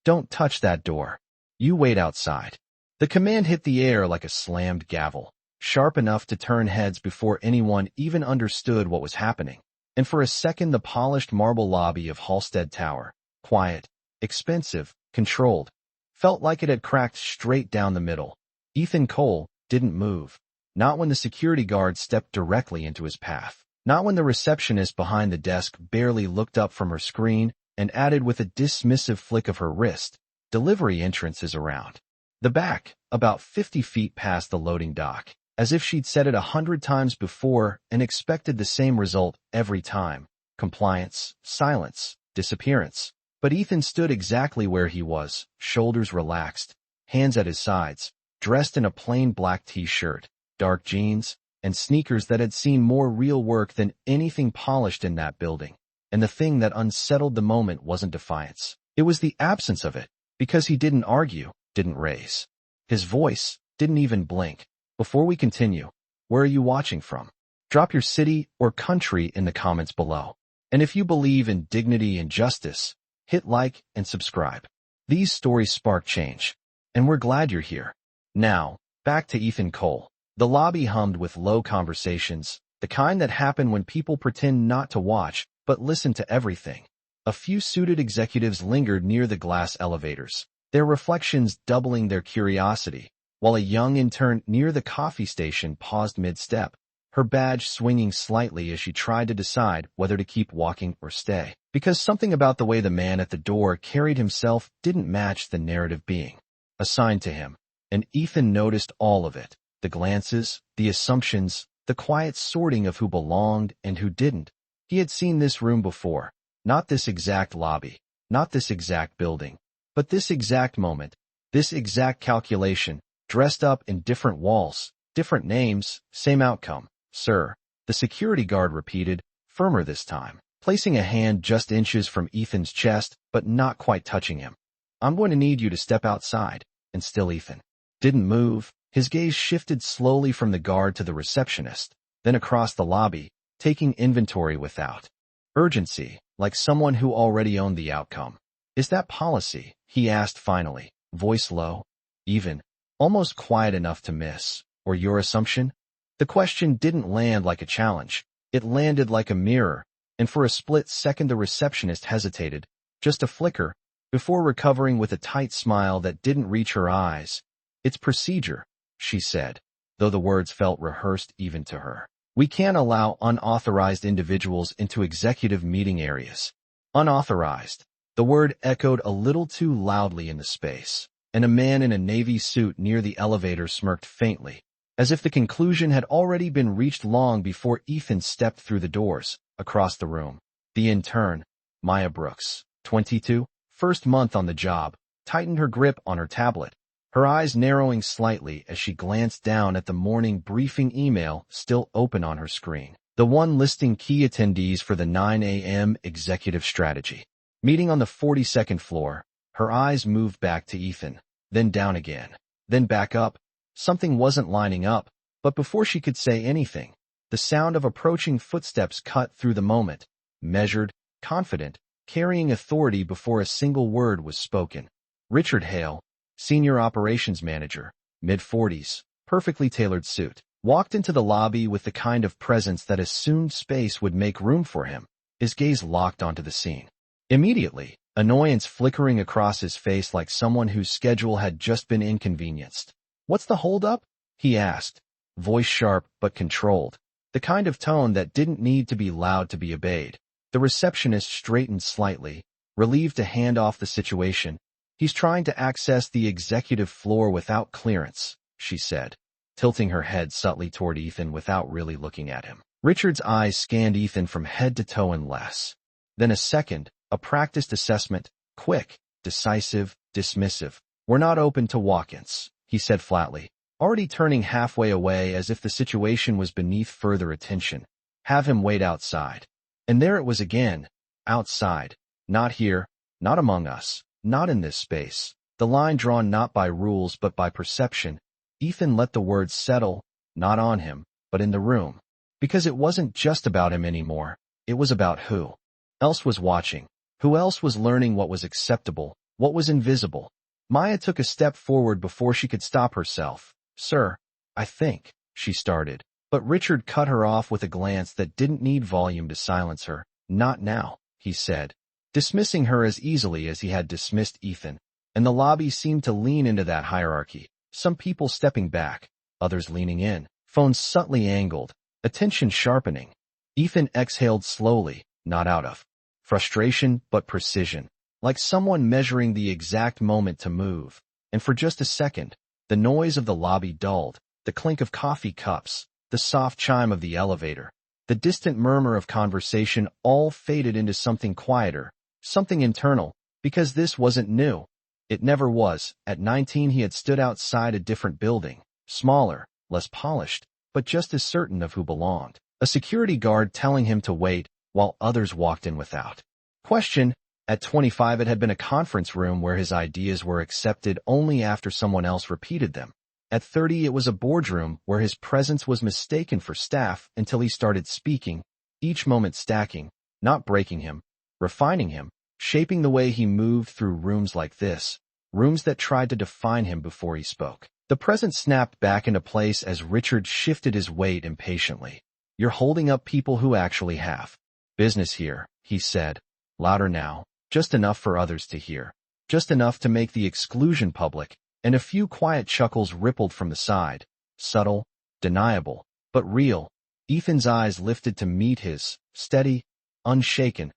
"Don't touch that door. You wait outside." The command hit the air like a slammed gavel, sharp enough to turn heads before anyone even understood what was happening. And for a second the polished marble lobby of Halstead Tower, quiet, expensive, controlled, felt like it had cracked straight down the middle. Ethan Cole didn't move. Not when the security guard stepped directly into his path. Not when the receptionist behind the desk barely looked up from her screen and added with a dismissive flick of her wrist, "Delivery entrance is around the back, about 50 feet past the loading dock," as if she'd said it 100 times before and expected the same result every time. Compliance, silence, disappearance. But Ethan stood exactly where he was, shoulders relaxed, hands at his sides, dressed in a plain black t-shirt, dark jeans, and sneakers that had seen more real work than anything polished in that building. And the thing that unsettled the moment wasn't defiance. It was the absence of it, because he didn't argue, didn't raise his voice, didn't even blink. "Before we continue, where are you watching from? Drop your city or country in the comments below. And if you believe in dignity and justice, hit like and subscribe." These stories spark change, and we're glad you're here. Now, back to Ethan Cole. The lobby hummed with low conversations, the kind that happen when people pretend not to watch, but listen to everything. A few suited executives lingered near the glass elevators, their reflections doubling their curiosity, while a young intern near the coffee station paused mid-step, her badge swinging slightly as she tried to decide whether to keep walking or stay, because something about the way the man at the door carried himself didn't match the narrative being assigned to him. And Ethan noticed all of it, the glances, the assumptions, the quiet sorting of who belonged and who didn't. He had seen this room before, not this exact lobby, not this exact building, but this exact moment, this exact calculation, dressed up in different walls, different names, same outcome. "Sir," the security guard repeated, firmer this time, placing a hand just inches from Ethan's chest, but not quite touching him. "I'm going to need you to step outside." And still Ethan didn't move. His gaze shifted slowly from the guard to the receptionist, then across the lobby, taking inventory without urgency, like someone who already owned the outcome. "Is that policy?" he asked finally, voice low, even, almost quiet enough to miss. "Or your assumption?" The question didn't land like a challenge. It landed like a mirror, and for a split second the receptionist hesitated, just a flicker, before recovering with a tight smile that didn't reach her eyes. "It's procedure," she said, though the words felt rehearsed even to her. "We can't allow unauthorized individuals into executive meeting areas." Unauthorized. The word echoed a little too loudly in the space, and a man in a navy suit near the elevator smirked faintly, as if the conclusion had already been reached long before Ethan stepped through the doors, across the room. The intern, Maya Brooks, 22, first month on the job, tightened her grip on her tablet, her eyes narrowing slightly as she glanced down at the morning briefing email still open on her screen, the one listing key attendees for the 9 a.m. executive strategy meeting on the 42nd floor. Her eyes moved back to Ethan, then down again, then back up. Something wasn't lining up, but before she could say anything, the sound of approaching footsteps cut through the moment, measured, confident, carrying authority before a single word was spoken. Richard Hale, senior operations manager, mid-40s, perfectly tailored suit, walked into the lobby with the kind of presence that assumed space would make room for him, his gaze locked onto the scene. Immediately, annoyance flickering across his face like someone whose schedule had just been inconvenienced. "What's the holdup?" he asked, voice sharp but controlled, the kind of tone that didn't need to be loud to be obeyed. The receptionist straightened slightly, relieved to hand off the situation. "He's trying to access the executive floor without clearance," she said, tilting her head subtly toward Ethan without really looking at him. Richard's eyes scanned Ethan from head to toe and less. Then a second, a practiced assessment, quick, decisive, dismissive. "We're not open to walk-ins," he said flatly, already turning halfway away as if the situation was beneath further attention. "Have him wait outside." And there it was again, outside. Not here, not among us, not in this space. The line drawn not by rules but by perception. Ethan let the words settle, not on him, but in the room. Because it wasn't just about him anymore. It was about who else was watching, who else was learning what was acceptable, What was invisible? Maya took a step forward before she could stop herself. Sir, I think, she started. But Richard cut her off with a glance that didn't need volume to silence her. Not now, he said, dismissing her as easily as he had dismissed Ethan. And the lobby seemed to lean into that hierarchy, some people stepping back, others leaning in, phones subtly angled, attention sharpening. Ethan exhaled slowly, not out of frustration but precision, like someone measuring the exact moment to move. And for just a second, the noise of the lobby dulled, the clink of coffee cups, the soft chime of the elevator, the distant murmur of conversation all faded into something quieter, something internal, because this wasn't new. It never was. At 19 he had stood outside a different building, smaller, less polished, but just as certain of who belonged. A security guard telling him to wait, while others walked in without question. At 25 it had been a conference room where his ideas were accepted only after someone else repeated them. At 30 it was a boardroom where his presence was mistaken for staff until he started speaking, each moment stacking, not breaking him, refining him, shaping the way he moved through rooms like this, rooms that tried to define him before he spoke. The present snapped back into place as Richard shifted his weight impatiently. You're holding up people who actually have business here, he said, louder now, just enough for others to hear, just enough to make the exclusion public, and a few quiet chuckles rippled from the side, subtle, deniable, but real. Ethan's eyes lifted to meet his, steady, unshaken.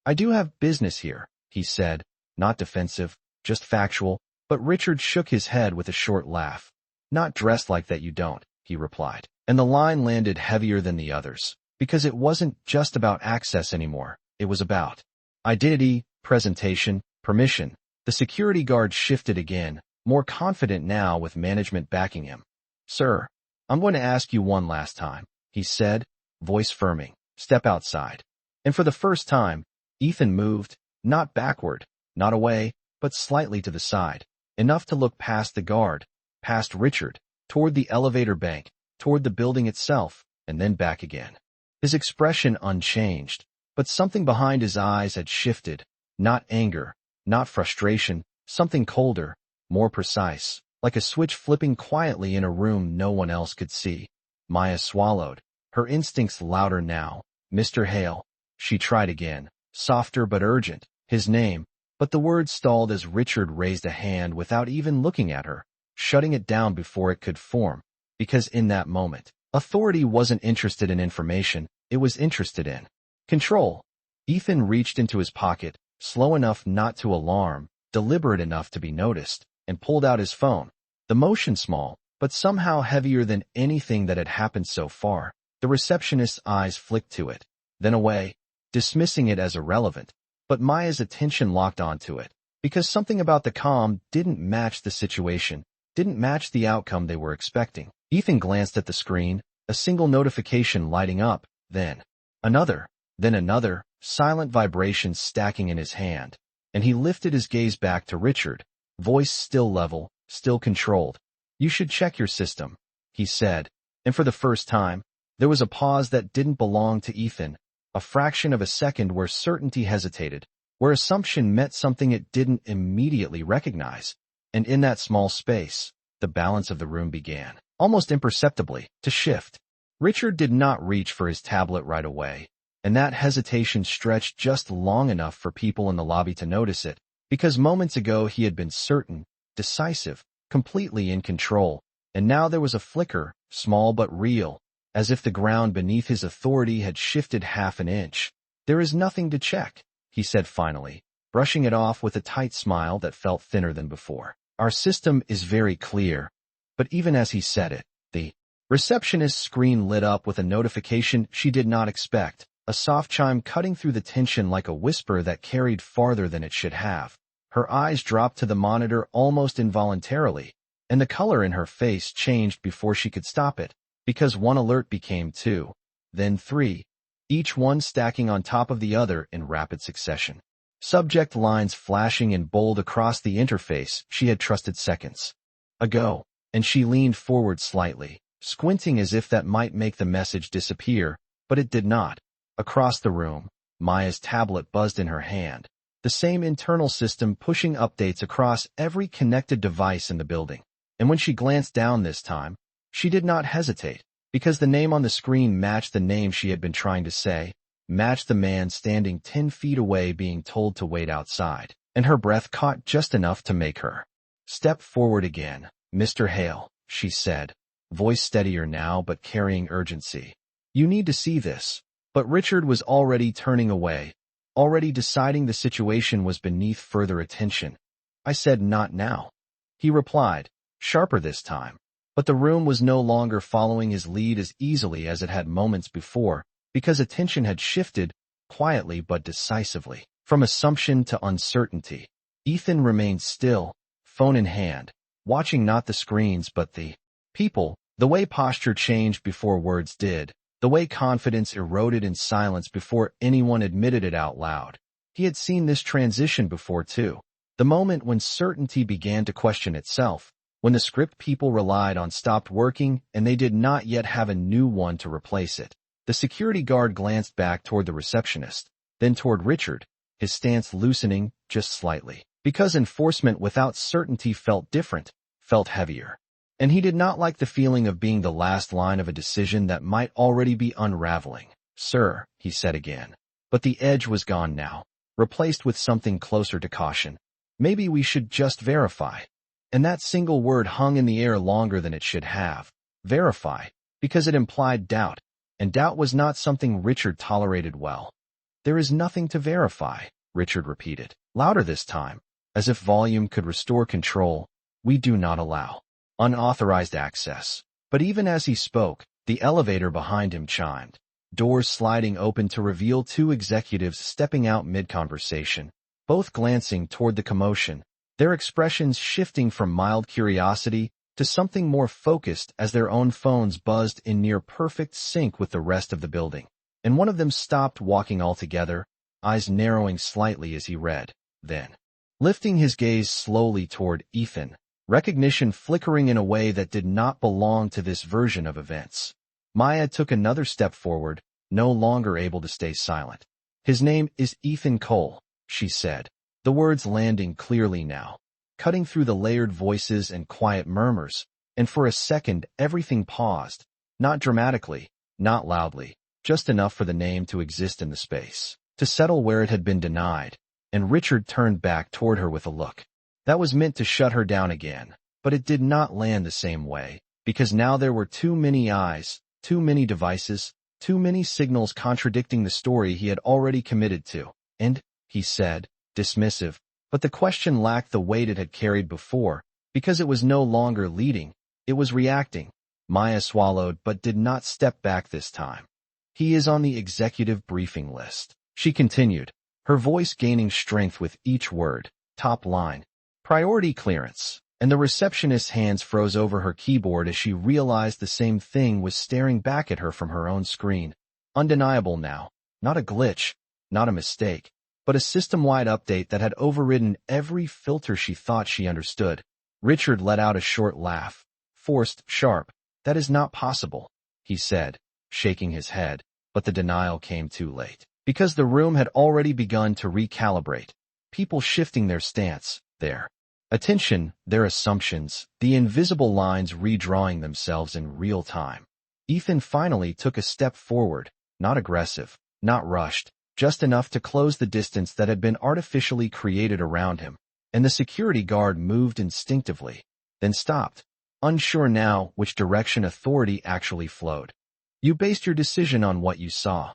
I do have business here, he said, not defensive, just factual, but Richard shook his head with a short laugh. Not dressed like that you don't, he replied, and the line landed heavier than the others, because it wasn't just about access anymore, it was about identity, presentation, permission. The security guard shifted again, more confident now with management backing him. Sir, I'm going to ask you one last time, he said, voice firming. Step outside. And for the first time, Ethan moved, not backward, not away, but slightly to the side, enough to look past the guard, past Richard, toward the elevator bank, toward the building itself, and then back again. His expression unchanged, but something behind his eyes had shifted, not anger, not frustration, something colder, more precise, like a switch flipping quietly in a room no one else could see. Maya swallowed, her instincts louder now. Mr. Hale. She tried again, softer but urgent, his name, but the word stalled as Richard raised a hand without even looking at her, shutting it down before it could form, because in that moment, authority wasn't interested in information, it was interested in control. Ethan reached into his pocket, slow enough not to alarm, deliberate enough to be noticed, and pulled out his phone. The motion small, but somehow heavier than anything that had happened so far. The receptionist's eyes flicked to it, then away, dismissing it as irrelevant. But Maya's attention locked onto it, because something about the comm didn't match the situation, didn't match the outcome they were expecting. Ethan glanced at the screen, a single notification lighting up, then another, silent vibrations stacking in his hand, and he lifted his gaze back to Richard, voice still level, still controlled. You should check your system, he said, and for the first time, there was a pause that didn't belong to Ethan, a fraction of a second where certainty hesitated, where assumption met something it didn't immediately recognize, and in that small space, the balance of the room began, almost imperceptibly, to shift. Richard did not reach for his tablet right away, and that hesitation stretched just long enough for people in the lobby to notice it, because moments ago he had been certain, decisive, completely in control, and now there was a flicker, small but real, as if the ground beneath his authority had shifted half an inch. There is nothing to check, he said finally, brushing it off with a tight smile that felt thinner than before. Our system is very clear. But even as he said it, the receptionist's screen lit up with a notification she did not expect, a soft chime cutting through the tension like a whisper that carried farther than it should have. Her eyes dropped to the monitor almost involuntarily, and the color in her face changed before she could stop it, because one alert became two, then three, each one stacking on top of the other in rapid succession. Subject lines flashing in bold across the interface she had trusted seconds ago, and she leaned forward slightly, squinting as if that might make the message disappear, but it did not. Across the room, Maya's tablet buzzed in her hand. the same internal system pushing updates across every connected device in the building. And when she glanced down this time, she did not hesitate, because the name on the screen matched the name she had been trying to say, matched the man standing 10 feet away being told to wait outside, and her breath caught just enough to make her step forward again. "Mr. Hale," she said, voice steadier now but carrying urgency. "You need to see this." But Richard was already turning away, already deciding the situation was beneath further attention. "I said not now," he replied, sharper this time. But the room was no longer following his lead as easily as it had moments before, because attention had shifted, quietly but decisively, from assumption to uncertainty. Ethan remained still, phone in hand, watching not the screens but the people, the way posture changed before words did, the way confidence eroded in silence before anyone admitted it out loud. He had seen this transition before too, the moment when certainty began to question itself, when the script people relied on stopped working and they did not yet have a new one to replace it. The security guard glanced back toward the receptionist, then toward Richard, his stance loosening just slightly, because enforcement without certainty felt different, felt heavier. And he did not like the feeling of being the last line of a decision that might already be unraveling. "Sir," he said again. But the edge was gone now, replaced with something closer to caution. "Maybe we should just verify." And that single word hung in the air longer than it should have. Verify, because it implied doubt, and doubt was not something Richard tolerated well. "There is nothing to verify," Richard repeated, louder this time, as if volume could restore control. "We do not allow unauthorized access." But even as he spoke, the elevator behind him chimed, doors sliding open to reveal two executives stepping out mid-conversation, both glancing toward the commotion, their expressions shifting from mild curiosity to something more focused as their own phones buzzed in near-perfect sync with the rest of the building. And one of them stopped walking altogether, eyes narrowing slightly as he read, then lifting his gaze slowly toward Ethan, recognition flickering in a way that did not belong to this version of events. Maya took another step forward, no longer able to stay silent. "His name is Ethan Cole," she said, the words landing clearly now, cutting through the layered voices and quiet murmurs, and for a second everything paused, not dramatically, not loudly, just enough for the name to exist in the space, to settle where it had been denied, and Richard turned back toward her with a look that was meant to shut her down again, but it did not land the same way, because now there were too many eyes, too many devices, too many signals contradicting the story he had already committed to. "And," he said, dismissive, but the question lacked the weight it had carried before, because it was no longer leading, it was reacting. Maya swallowed but did not step back this time. "He is on the executive briefing list," she continued, her voice gaining strength with each word. "Top line. Priority clearance." And the receptionist's hands froze over her keyboard as she realized the same thing was staring back at her from her own screen. Undeniable now. Not a glitch, not a mistake, but a system-wide update that had overridden every filter she thought she understood. Richard let out a short laugh, forced, sharp. "That is not possible," he said, shaking his head, but the denial came too late, because the room had already begun to recalibrate, people shifting their stance, their attention, their assumptions, the invisible lines redrawing themselves in real time. Ethan finally took a step forward, not aggressive, not rushed, just enough to close the distance that had been artificially created around him, and the security guard moved instinctively, then stopped, unsure now which direction authority actually flowed. "You based your decision on what you saw,"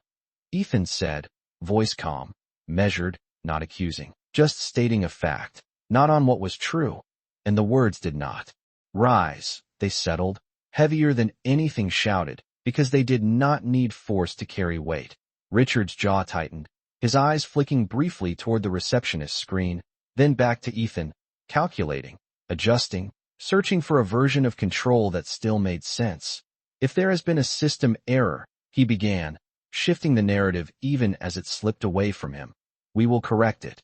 Ethan said, voice calm, measured, not accusing, just stating a fact, not on what was true. And the words did not rise, they settled, heavier than anything shouted, because they did not need force to carry weight. Richard's jaw tightened, his eyes flicking briefly toward the receptionist's screen, then back to Ethan, calculating, adjusting, searching for a version of control that still made sense. "If there has been a system error," he began, shifting the narrative even as it slipped away from him, "we will correct it."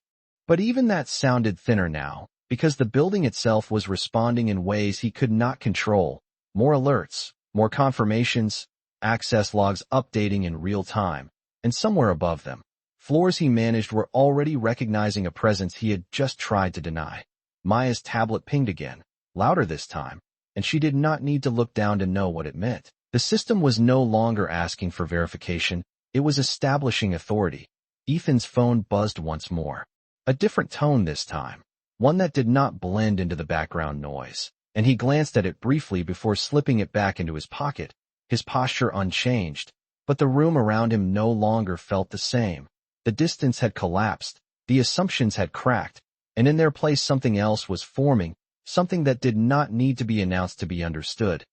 But even that sounded thinner now, because the building itself was responding in ways he could not control. More alerts, more confirmations, access logs updating in real time, and somewhere above them, Floors he managed were already recognizing a presence he had just tried to deny. Maya's tablet pinged again, louder this time, and she did not need to look down to know what it meant. The system was no longer asking for verification, it was establishing authority. Ethan's phone buzzed once more. A different tone this time, one that did not blend into the background noise, and he glanced at it briefly before slipping it back into his pocket, his posture unchanged, but the room around him no longer felt the same. The distance had collapsed, the assumptions had cracked, and in their place something else was forming, something that did not need to be announced to be understood.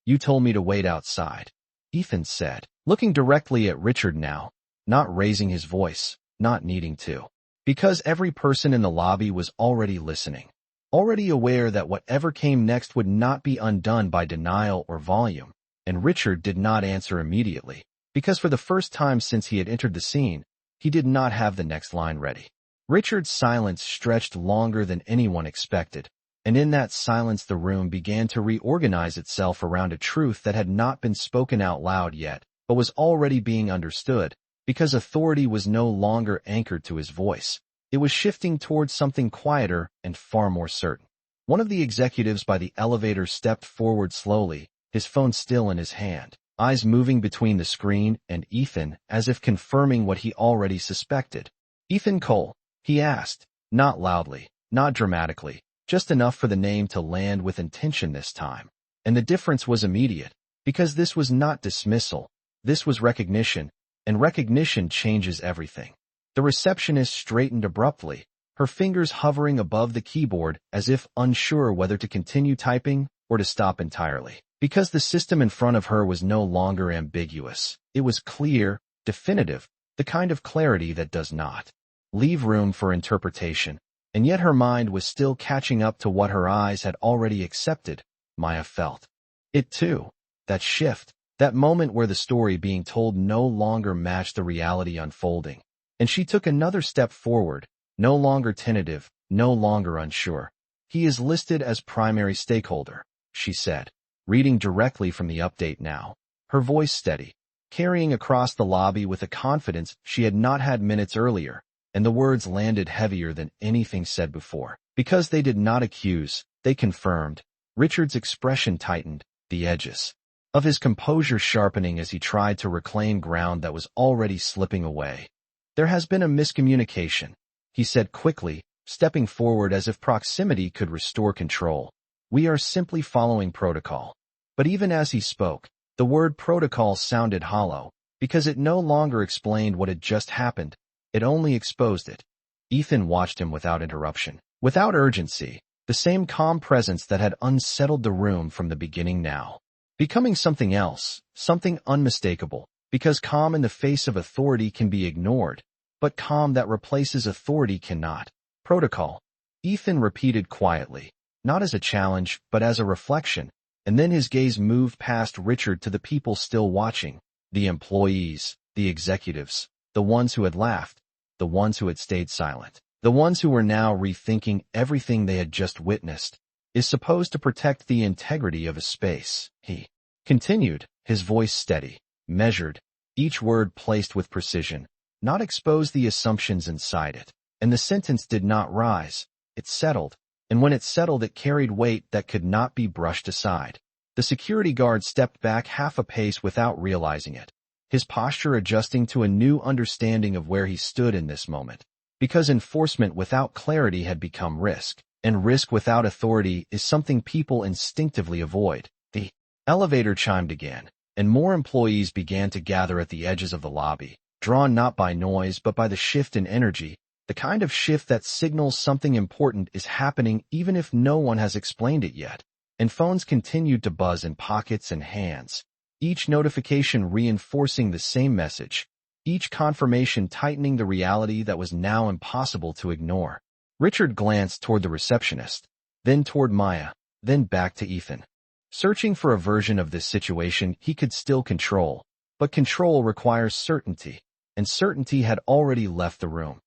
"You told me to wait outside," Ethan said, looking directly at Richard now, not raising his voice, not needing to. Because every person in the lobby was already listening, already aware that whatever came next would not be undone by denial or volume, and Richard did not answer immediately, because for the first time since he had entered the scene, he did not have the next line ready. Richard's silence stretched longer than anyone expected, and in that silence the room began to reorganize itself around a truth that had not been spoken out loud yet, but was already being understood, because authority was no longer anchored to his voice. It was shifting towards something quieter and far more certain. One of the executives by the elevator stepped forward slowly, his phone still in his hand, eyes moving between the screen and Ethan as if confirming what he already suspected. "Ethan Cole," he asked, not loudly, not dramatically, just enough for the name to land with intention this time. And the difference was immediate, because this was not dismissal, this was recognition, and recognition changes everything. The receptionist straightened abruptly, her fingers hovering above the keyboard as if unsure whether to continue typing or to stop entirely. Because the system in front of her was no longer ambiguous. It was clear, definitive, the kind of clarity that does not leave room for interpretation. And yet her mind was still catching up to what her eyes had already accepted. Maya felt it too. That shift, that moment where the story being told no longer matched the reality unfolding. And she took another step forward, no longer tentative, no longer unsure. "He is listed as primary stakeholder," she said, reading directly from the update now, her voice steady, carrying across the lobby with a confidence she had not had minutes earlier, and the words landed heavier than anything said before. Because they did not accuse, they confirmed. Richard's expression tightened, the edges of his composure sharpening as he tried to reclaim ground that was already slipping away. "There has been a miscommunication," he said quickly, stepping forward as if proximity could restore control. "We are simply following protocol." But even as he spoke, the word protocol sounded hollow, because it no longer explained what had just happened, it only exposed it. Ethan watched him without interruption, without urgency, the same calm presence that had unsettled the room from the beginning now. Becoming something else, something unmistakable, because calm in the face of authority can be ignored, but calm that replaces authority cannot. "Protocol," Ethan repeated quietly, not as a challenge, but as a reflection, and then his gaze moved past Richard to the people still watching, the employees, the executives, the ones who had laughed, the ones who had stayed silent, the ones who were now rethinking everything they had just witnessed. "Is supposed to protect the integrity of a space," he continued, his voice steady, measured, each word placed with precision, "not expose the assumptions inside it." And the sentence did not rise, it settled, and when it settled it carried weight that could not be brushed aside. The security guard stepped back half a pace without realizing it, his posture adjusting to a new understanding of where he stood in this moment. Because enforcement without clarity had become risk, and risk without authority is something people instinctively avoid. The elevator chimed again, and more employees began to gather at the edges of the lobby, drawn not by noise but by the shift in energy, the kind of shift that signals something important is happening even if no one has explained it yet. And phones continued to buzz in pockets and hands, each notification reinforcing the same message, each confirmation tightening the reality that was now impossible to ignore. Richard glanced toward the receptionist, then toward Maya, then back to Ethan, searching for a version of this situation he could still control, but control requires certainty, and certainty had already left the room.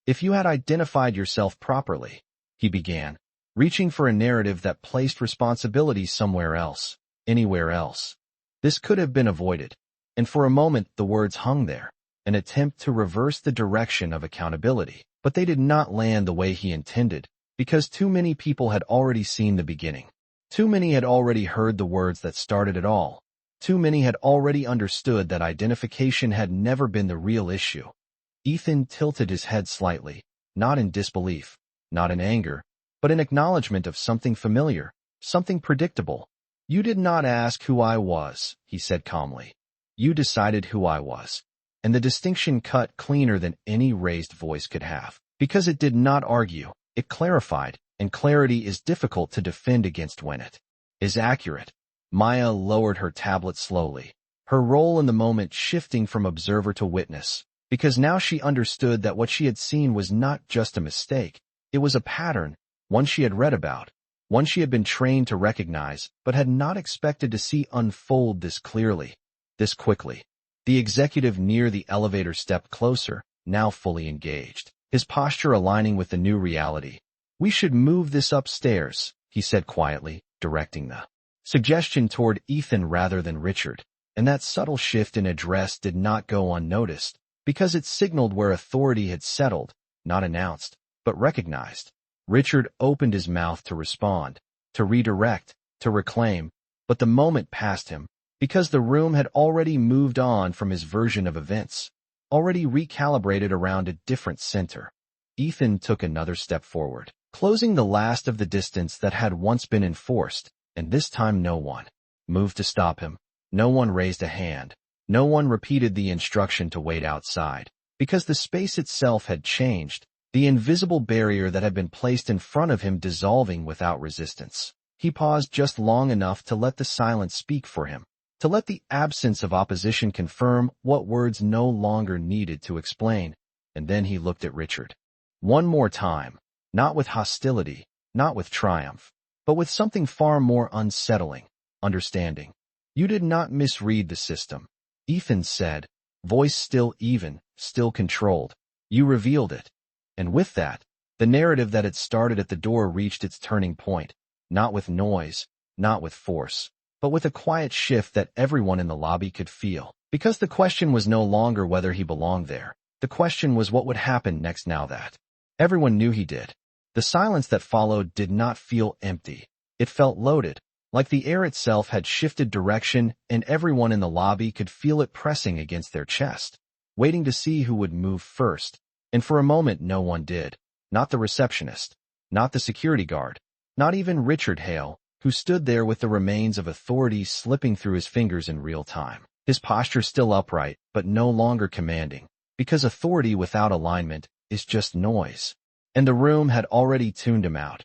"If you had identified yourself properly," he began, reaching for a narrative that placed responsibility somewhere else, anywhere else. This could have been avoided, and for a moment the words hung there, an attempt to reverse the direction of accountability. But they did not land the way he intended, because too many people had already seen the beginning. Too many had already heard the words that started it all. Too many had already understood that identification had never been the real issue. Ethan tilted his head slightly, not in disbelief, not in anger, but in acknowledgement of something familiar, something predictable. "You did not ask who I was," he said calmly. "You decided who I was." And the distinction cut cleaner than any raised voice could have, because it did not argue, it clarified, and clarity is difficult to defend against when it is accurate. Maya lowered her tablet slowly, her role in the moment shifting from observer to witness, because now she understood that what she had seen was not just a mistake, it was a pattern, one she had read about, one she had been trained to recognize, but had not expected to see unfold this clearly, this quickly. The executive near the elevator stepped closer, now fully engaged, his posture aligning with the new reality. "We should move this upstairs," he said quietly, directing the suggestion toward Ethan rather than Richard, and that subtle shift in address did not go unnoticed, because it signaled where authority had settled, not announced, but recognized. Richard opened his mouth to respond, to redirect, to reclaim, but the moment passed him, because the room had already moved on from his version of events, already recalibrated around a different center. Ethan took another step forward, closing the last of the distance that had once been enforced, and this time no one moved to stop him. No one raised a hand. No one repeated the instruction to wait outside, because the space itself had changed, the invisible barrier that had been placed in front of him dissolving without resistance. He paused just long enough to let the silence speak for him, to let the absence of opposition confirm what words no longer needed to explain, and then he looked at Richard. One more time, not with hostility, not with triumph, but with something far more unsettling, understanding. "You did not misread the system," Ethan said, voice still even, still controlled. "You revealed it." And with that, the narrative that had started at the door reached its turning point, not with noise, not with force, but with a quiet shift that everyone in the lobby could feel. Because the question was no longer whether he belonged there. The question was what would happen next now that everyone knew he did. The silence that followed did not feel empty. It felt loaded, like the air itself had shifted direction and everyone in the lobby could feel it pressing against their chest, waiting to see who would move first. And for a moment no one did. Not the receptionist, not the security guard, not even Richard Hale, who stood there with the remains of authority slipping through his fingers in real time. His posture still upright, but no longer commanding, because authority without alignment is just noise. And the room had already tuned him out.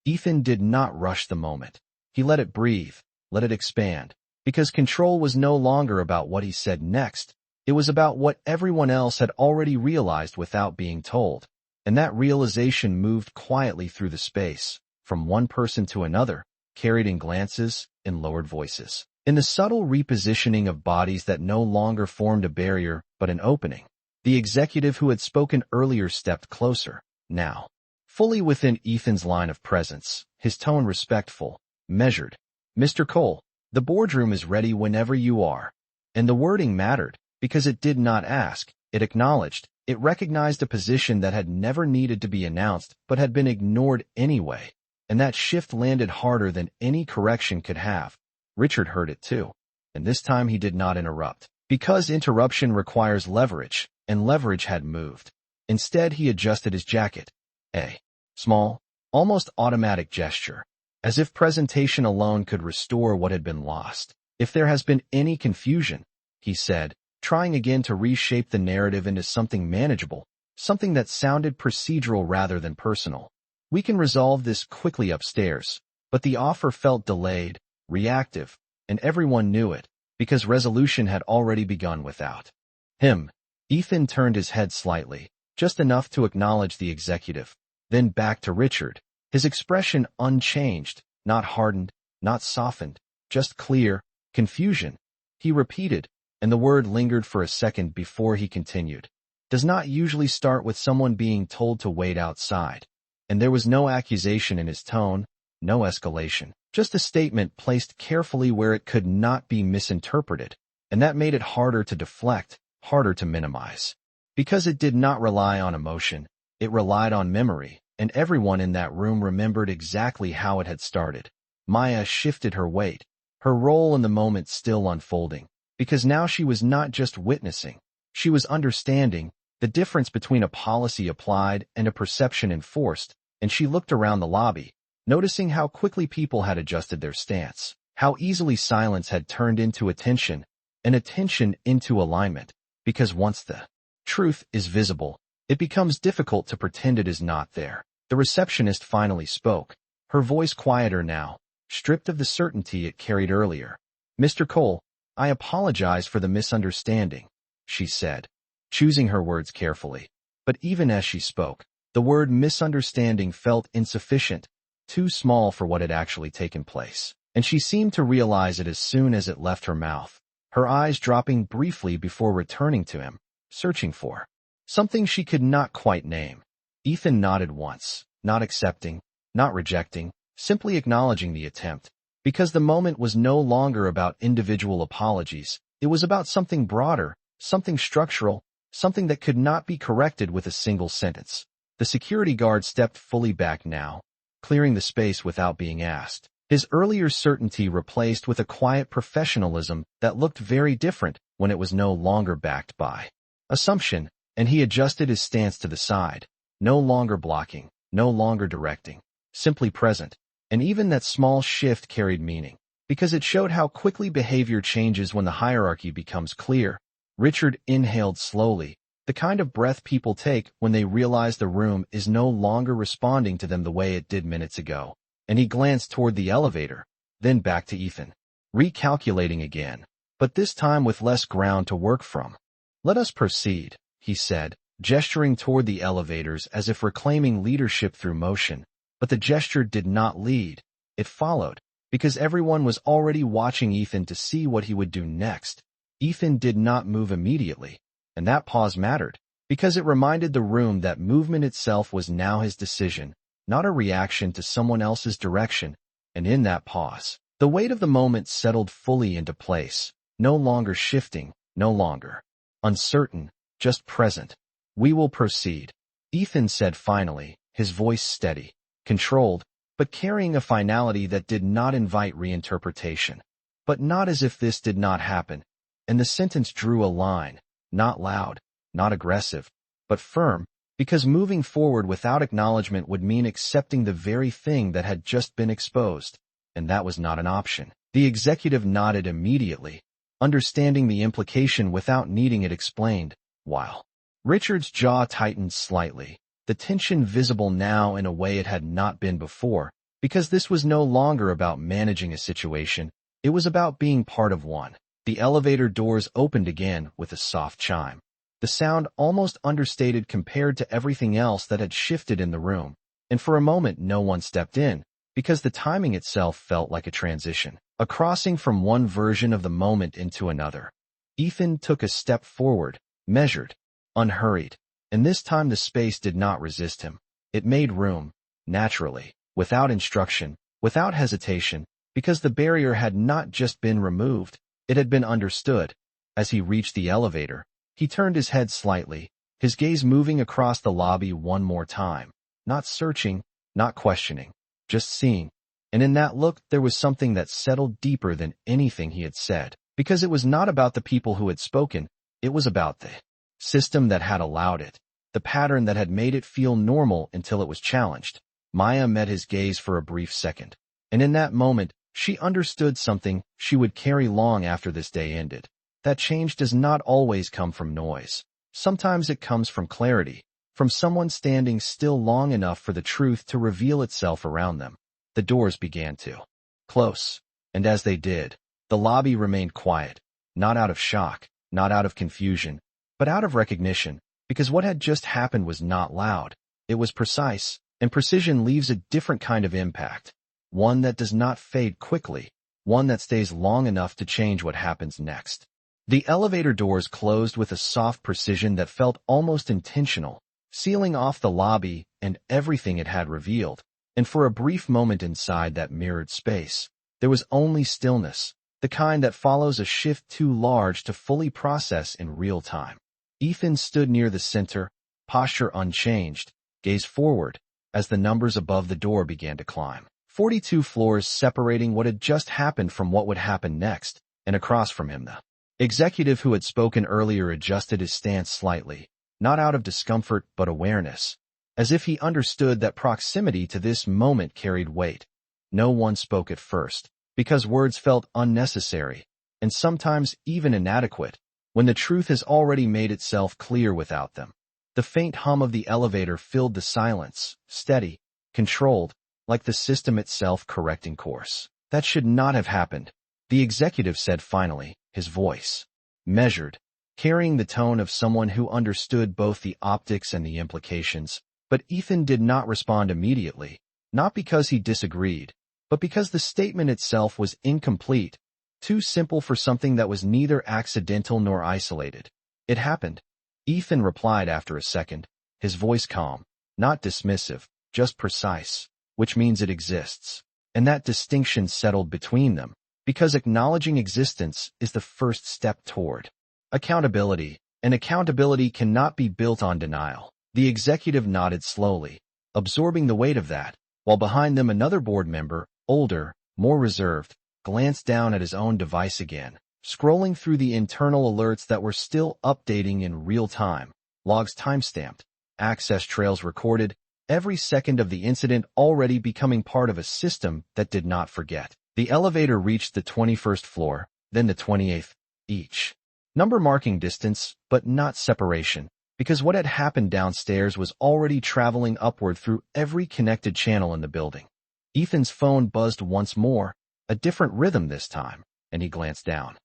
Ethan did not rush the moment. He let it breathe, let it expand, because control was no longer about what he said next. It was about what everyone else had already realized without being told. And that realization moved quietly through the space, from one person to another, carried in glances, in lowered voices, in the subtle repositioning of bodies that no longer formed a barrier but an opening. The executive who had spoken earlier stepped closer, now, fully within Ethan's line of presence, his tone respectful, measured. "Mr. Cole, the boardroom is ready whenever you are." And the wording mattered, because it did not ask, it acknowledged, it recognized a position that had never needed to be announced but had been ignored anyway, and that shift landed harder than any correction could have. Richard heard it too, and this time he did not interrupt, because interruption requires leverage, and leverage had moved. Instead he adjusted his jacket, a small, almost automatic gesture, as if presentation alone could restore what had been lost. "If there has been any confusion," he said, trying again to reshape the narrative into something manageable, something that sounded procedural rather than personal, "we can resolve this quickly upstairs." But the offer felt delayed, reactive, and everyone knew it, because resolution had already begun without him. Ethan turned his head slightly, just enough to acknowledge the executive, then back to Richard, his expression unchanged, not hardened, not softened, just clear, confusion. He repeated, and the word lingered for a second before he continued. "Does not usually start with someone being told to wait outside." And there was no accusation in his tone, no escalation, just a statement placed carefully where it could not be misinterpreted, and that made it harder to deflect, harder to minimize. Because it did not rely on emotion, it relied on memory, and everyone in that room remembered exactly how it had started. Maya shifted her weight, her role in the moment still unfolding, because now she was not just witnessing, she was understanding the difference between a policy applied and a perception enforced, and she looked around the lobby, noticing how quickly people had adjusted their stance, how easily silence had turned into attention, and attention into alignment, because once the truth is visible, it becomes difficult to pretend it is not there. The receptionist finally spoke, her voice quieter now, stripped of the certainty it carried earlier. "Mr. Cole, I apologize for the misunderstanding," she said, choosing her words carefully. But even as she spoke, the word misunderstanding felt insufficient, too small for what had actually taken place, and she seemed to realize it as soon as it left her mouth, her eyes dropping briefly before returning to him, searching for something she could not quite name. Ethan nodded once, not accepting, not rejecting, simply acknowledging the attempt, because the moment was no longer about individual apologies, it was about something broader, something structural, something that could not be corrected with a single sentence. The security guard stepped fully back now, clearing the space without being asked, his earlier certainty replaced with a quiet professionalism that looked very different when it was no longer backed by assumption, and he adjusted his stance to the side, no longer blocking, no longer directing, simply present. And even that small shift carried meaning, because it showed how quickly behavior changes when the hierarchy becomes clear. Richard inhaled slowly, the kind of breath people take when they realize the room is no longer responding to them the way it did minutes ago, and he glanced toward the elevator, then back to Ethan, recalculating again, but this time with less ground to work from. "Let us proceed," he said, gesturing toward the elevators as if reclaiming leadership through motion. But the gesture did not lead, it followed, because everyone was already watching Ethan to see what he would do next. Ethan did not move immediately, and that pause mattered, because it reminded the room that movement itself was now his decision, not a reaction to someone else's direction, and in that pause, the weight of the moment settled fully into place, no longer shifting, no longer uncertain, just present. "We will proceed," Ethan said finally, his voice steady, controlled, but carrying a finality that did not invite reinterpretation. But not as if this did not happen, and the sentence drew a line, not loud, not aggressive, but firm, because moving forward without acknowledgement would mean accepting the very thing that had just been exposed, and that was not an option. The executive nodded immediately, understanding the implication without needing it explained, while Richard's jaw tightened slightly, the tension visible now in a way it had not been before, because this was no longer about managing a situation, it was about being part of one. The elevator doors opened again with a soft chime, the sound almost understated compared to everything else that had shifted in the room, and for a moment no one stepped in, because the timing itself felt like a transition, a crossing from one version of the moment into another. Ethan took a step forward, measured, unhurried, and this time the space did not resist him. It made room, naturally, without instruction, without hesitation, because the barrier had not just been removed, it had been understood. As he reached the elevator, he turned his head slightly, his gaze moving across the lobby one more time, not searching, not questioning, just seeing. And in that look there was something that settled deeper than anything he had said, because it was not about the people who had spoken, it was about the system that had allowed it, the pattern that had made it feel normal until it was challenged. Maya met his gaze for a brief second, and in that moment, she understood something she would carry long after this day ended. That change does not always come from noise. Sometimes it comes from clarity, from someone standing still long enough for the truth to reveal itself around them. The doors began to close, and as they did, the lobby remained quiet, not out of shock, not out of confusion, but out of recognition, because what had just happened was not loud. It was precise, and precision leaves a different kind of impact, one that does not fade quickly, one that stays long enough to change what happens next. The elevator doors closed with a soft precision that felt almost intentional, sealing off the lobby and everything it had revealed. And for a brief moment inside that mirrored space, there was only stillness, the kind that follows a shift too large to fully process in real time. Ethan stood near the center, posture unchanged, gaze forward, as the numbers above the door began to climb. 42 floors separating what had just happened from what would happen next, and across from him the executive who had spoken earlier adjusted his stance slightly, not out of discomfort but awareness, as if he understood that proximity to this moment carried weight. No one spoke at first, because words felt unnecessary, and sometimes even inadequate, when the truth has already made itself clear without them. The faint hum of the elevator filled the silence, steady, controlled, like the system itself correcting course. That should not have happened, the executive said finally, his voice measured, carrying the tone of someone who understood both the optics and the implications. But Ethan did not respond immediately, not because he disagreed, but because the statement itself was incomplete, too simple for something that was neither accidental nor isolated. It happened, Ethan replied after a second, his voice calm, not dismissive, just precise, which means it exists. And that distinction settled between them, because acknowledging existence is the first step toward accountability, and accountability cannot be built on denial. The executive nodded slowly, absorbing the weight of that, while behind them another board member, older, more reserved, glanced down at his own device again, scrolling through the internal alerts that were still updating in real time, logs timestamped, access trails recorded, every second of the incident already becoming part of a system that did not forget. The elevator reached the 21st floor, then the 28th, each number marking distance, but not separation, because what had happened downstairs was already traveling upward through every connected channel in the building. Ethan's phone buzzed once more, a different rhythm this time, and he glanced down.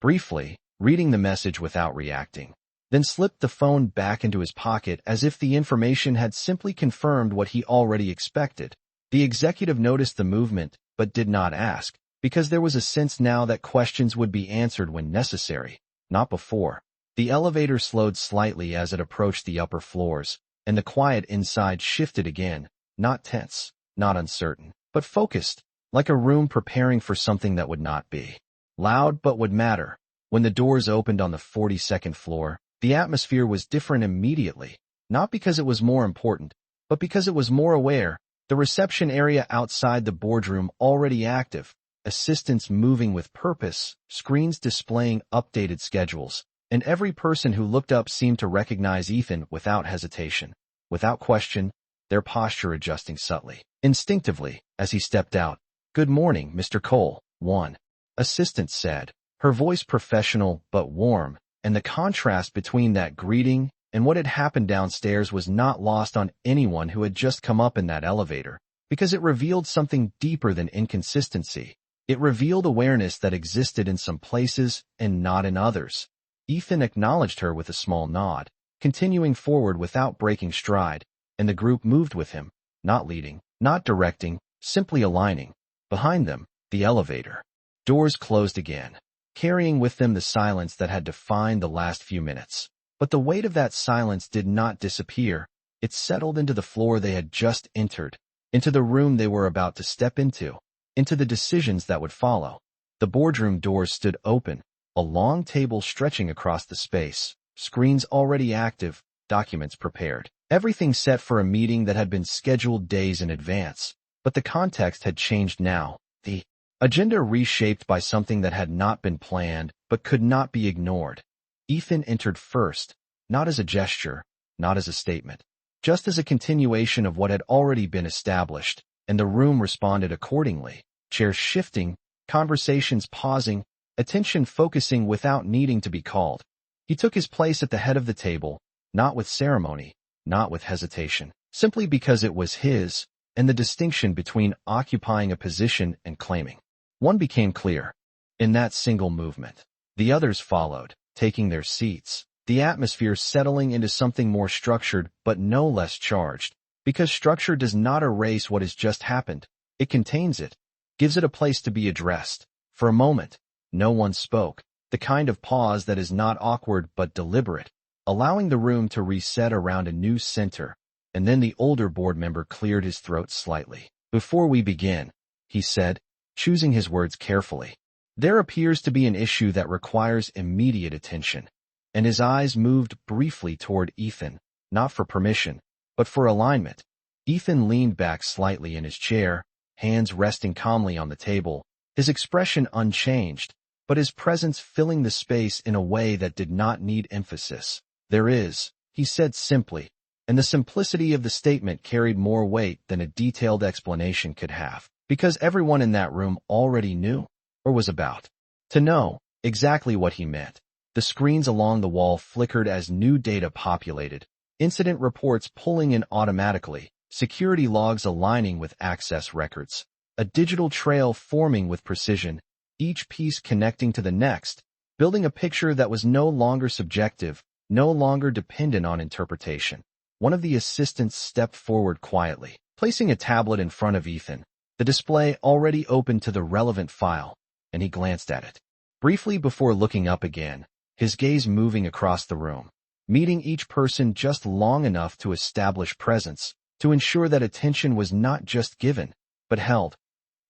Briefly, reading the message without reacting, then slipped the phone back into his pocket as if the information had simply confirmed what he already expected. The executive noticed the movement, but did not ask, because there was a sense now that questions would be answered when necessary, not before. The elevator slowed slightly as it approached the upper floors, and the quiet inside shifted again, not tense, not uncertain, but focused, like a room preparing for something that would not be loud but would matter. When the doors opened on the 42nd floor, the atmosphere was different immediately, not because it was more important, but because it was more aware. The reception area outside the boardroom already active, assistants moving with purpose, screens displaying updated schedules, and every person who looked up seemed to recognize Ethan without hesitation, without question, their posture adjusting subtly, instinctively, as he stepped out. "Good morning, Mr. Cole," one assistant said, her voice professional but warm, and the contrast between that greeting and what had happened downstairs was not lost on anyone who had just come up in that elevator, because it revealed something deeper than inconsistency. It revealed awareness that existed in some places and not in others. Ethan acknowledged her with a small nod, continuing forward without breaking stride, and the group moved with him, not leading, not directing, simply aligning. Behind them, the elevator doors closed again, carrying with them the silence that had defined the last few minutes. But the weight of that silence did not disappear. It settled into the floor they had just entered, into the room they were about to step into the decisions that would follow. The boardroom doors stood open, a long table stretching across the space, screens already active, documents prepared, everything set for a meeting that had been scheduled days in advance. But the context had changed now, the agenda reshaped by something that had not been planned but could not be ignored. Ethan entered first, not as a gesture, not as a statement, just as a continuation of what had already been established, and the room responded accordingly, chairs shifting, conversations pausing, attention focusing without needing to be called. He took his place at the head of the table, not with ceremony, not with hesitation, simply because it was his, and the distinction between occupying a position and claiming one became clear. In that single movement, the others followed, taking their seats, the atmosphere settling into something more structured but no less charged, because structure does not erase what has just happened. It contains it, gives it a place to be addressed. For a moment, no one spoke, the kind of pause that is not awkward but deliberate, allowing the room to reset around a new center, and then the older board member cleared his throat slightly. "Before we begin," he said, choosing his words carefully, There appears to be an issue that requires immediate attention. And his eyes moved briefly toward Ethan, not for permission, but for alignment. Ethan leaned back slightly in his chair, hands resting calmly on the table, his expression unchanged, but his presence filling the space in a way that did not need emphasis. "There is," he said simply, and the simplicity of the statement carried more weight than a detailed explanation could have, because everyone in that room already knew, or was about to know, exactly what he meant. The screens along the wall flickered as new data populated, incident reports pulling in automatically, security logs aligning with access records, a digital trail forming with precision, each piece connecting to the next, building a picture that was no longer subjective, no longer dependent on interpretation. One of the assistants stepped forward quietly, placing a tablet in front of Ethan, the display already open to the relevant file, and he glanced at it. Briefly before looking up again, his gaze moving across the room, meeting each person just long enough to establish presence, to ensure that attention was not just given, but held.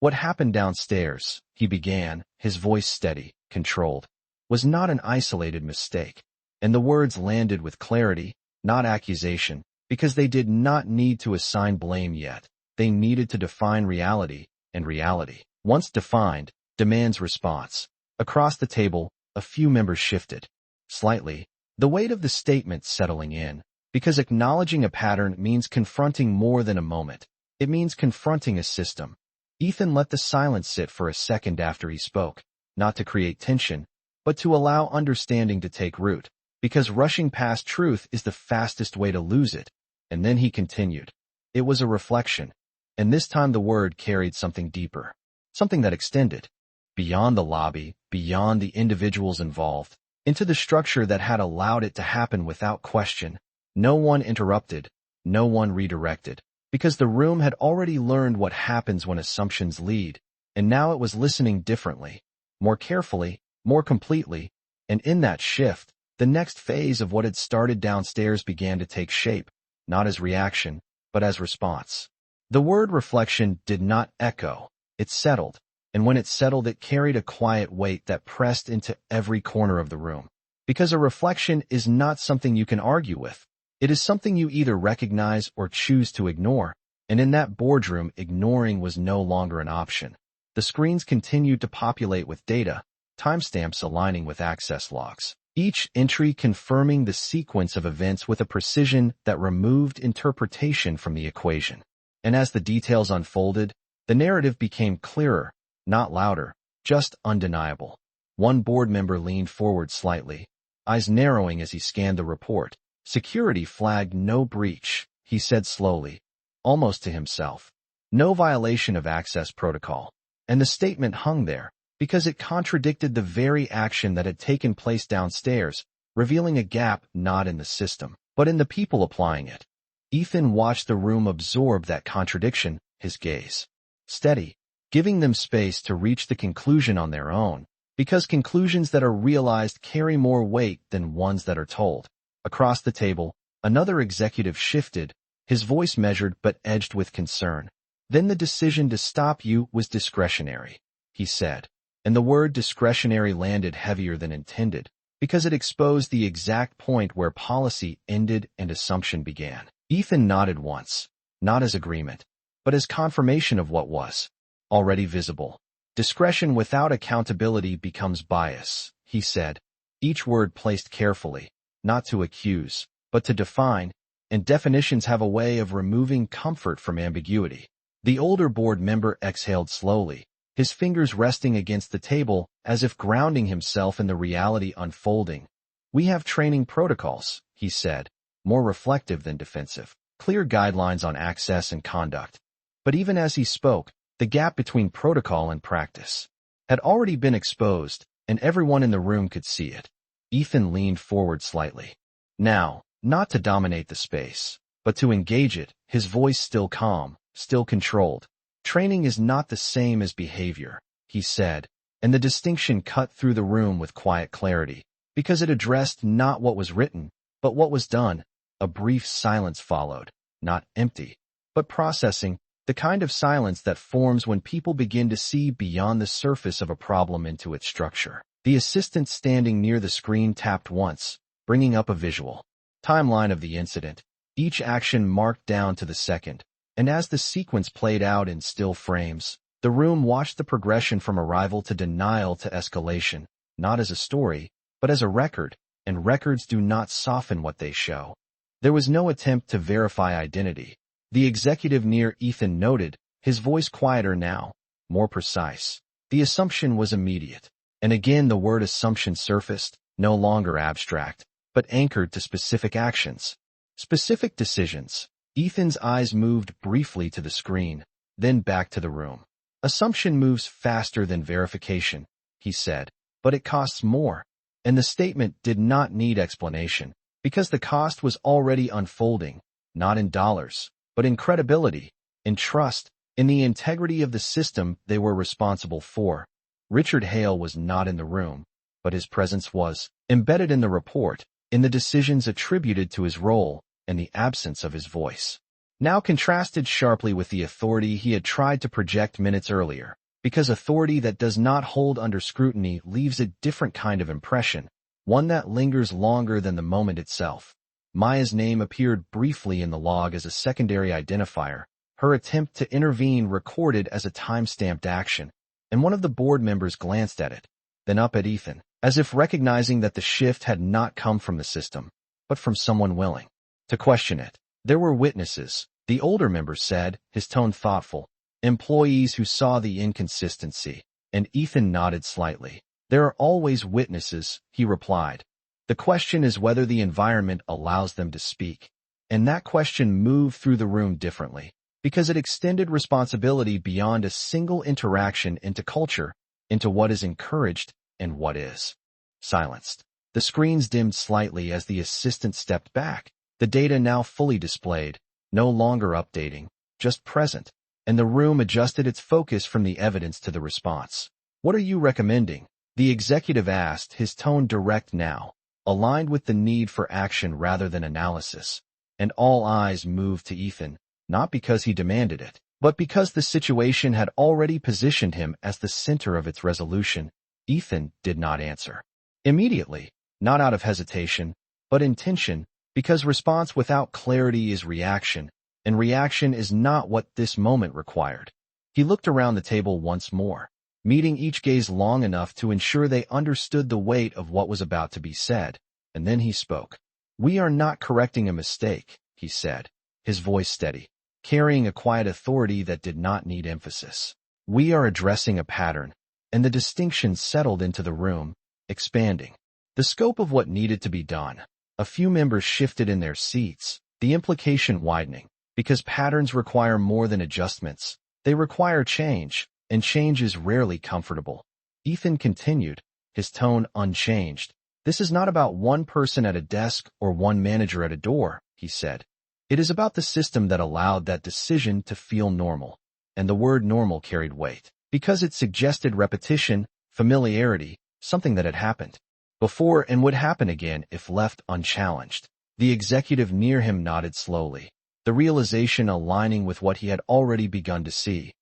"What happened downstairs," he began, his voice steady, controlled, "was not an isolated mistake." And the words landed with clarity, not accusation, because they did not need to assign blame yet. They needed to define reality, and reality, once defined, demands response. Across the table, a few members shifted. Slightly, the weight of the statement settling in, because acknowledging a pattern means confronting more than a moment. It means confronting a system. Ethan let the silence sit for a second after he spoke, not to create tension, but to allow understanding to take root, because rushing past truth is the fastest way to lose it. And then he continued. It was a reflection, and this time the word carried something deeper, something that extended beyond the lobby, beyond the individuals involved, into the structure that had allowed it to happen without question. No one interrupted, no one redirected, because the room had already learned what happens when assumptions lead, and now it was listening differently, more carefully, more completely, and in that shift, the next phase of what had started downstairs began to take shape, not as reaction, but as response. The word reflection did not echo, it settled, and when it settled it carried a quiet weight that pressed into every corner of the room. Because a reflection is not something you can argue with. It is something you either recognize or choose to ignore, and in that boardroom ignoring was no longer an option. The screens continued to populate with data, timestamps aligning with access logs, each entry confirming the sequence of events with a precision that removed interpretation from the equation. And as the details unfolded, the narrative became clearer, not louder, just undeniable. One board member leaned forward slightly, eyes narrowing as he scanned the report. "Security flagged no breach," he said slowly, almost to himself. "No violation of access protocol." And the statement hung there, because it contradicted the very action that had taken place downstairs, revealing a gap not in the system, but in the people applying it. Ethan watched the room absorb that contradiction, his gaze steady, giving them space to reach the conclusion on their own, because conclusions that are realized carry more weight than ones that are told. Across the table, another executive shifted, his voice measured but edged with concern. "Then the decision to stop you was discretionary," he said, and the word discretionary landed heavier than intended, because it exposed the exact point where policy ended and assumption began. Ethan nodded once, not as agreement, but as confirmation of what was already visible. "Discretion without accountability becomes bias," he said, each word placed carefully, not to accuse, but to define, and definitions have a way of removing comfort from ambiguity. The older board member exhaled slowly, his fingers resting against the table as if grounding himself in the reality unfolding. "We have training protocols," he said, more reflective than defensive, "clear guidelines on access and conduct." But even as he spoke, the gap between protocol and practice had already been exposed, and everyone in the room could see it. Ethan leaned forward slightly. Now, not to dominate the space, but to engage it, his voice still calm, still controlled. "Training is not the same as behavior," he said, and the distinction cut through the room with quiet clarity, because it addressed not what was written, but what was done. A brief silence followed, not empty, but processing, the kind of silence that forms when people begin to see beyond the surface of a problem into its structure. The assistant standing near the screen tapped once, bringing up a visual timeline of the incident, each action marked down to the second, and as the sequence played out in still frames, the room watched the progression from arrival to denial to escalation, not as a story, but as a record, and records do not soften what they show. There was no attempt to verify identity. The executive near Ethan noted, his voice quieter now, more precise. The assumption was immediate. And again the word assumption surfaced, no longer abstract, but anchored to specific actions. Specific decisions. Ethan's eyes moved briefly to the screen, then back to the room. Assumption moves faster than verification, he said, but it costs more. And the statement did not need explanation, because the cost was already unfolding, not in dollars, but in credibility, in trust, in the integrity of the system they were responsible for. Richard Hale was not in the room, but his presence was embedded in the report, in the decisions attributed to his role, and the absence of his voice. Now contrasted sharply with the authority he had tried to project minutes earlier, because authority that does not hold under scrutiny leaves a different kind of impression, one that lingers longer than the moment itself. Maya's name appeared briefly in the log as a secondary identifier, her attempt to intervene recorded as a time-stamped action, and one of the board members glanced at it, then up at Ethan, as if recognizing that the shift had not come from the system, but from someone willing to question it. There were witnesses, the older member said, his tone thoughtful, employees who saw the inconsistency, and Ethan nodded slightly. There are always witnesses, he replied. The question is whether the environment allows them to speak. And that question moved through the room differently, because it extended responsibility beyond a single interaction into culture, into what is encouraged and what is silenced. The screens dimmed slightly as the assistant stepped back, the data now fully displayed, no longer updating, just present, and the room adjusted its focus from the evidence to the response. What are you recommending? The executive asked, his tone direct now, aligned with the need for action rather than analysis, and all eyes moved to Ethan, not because he demanded it, but because the situation had already positioned him as the center of its resolution. Ethan did not answer immediately, not out of hesitation, but intention, because response without clarity is reaction, and reaction is not what this moment required. He looked around the table once more, meeting each gaze long enough to ensure they understood the weight of what was about to be said, and then he spoke. We are not correcting a mistake, he said, his voice steady, carrying a quiet authority that did not need emphasis. We are addressing a pattern, and the distinction settled into the room, expanding the scope of what needed to be done. A few members shifted in their seats, the implication widening, because patterns require more than adjustments. They require change, and change is rarely comfortable. Ethan continued, his tone unchanged. This is not about one person at a desk or one manager at a door, he said. It is about the system that allowed that decision to feel normal. And the word normal carried weight, because it suggested repetition, familiarity, something that had happened before and would happen again if left unchallenged. The executive near him nodded slowly, the realization aligning with what he had already begun to see.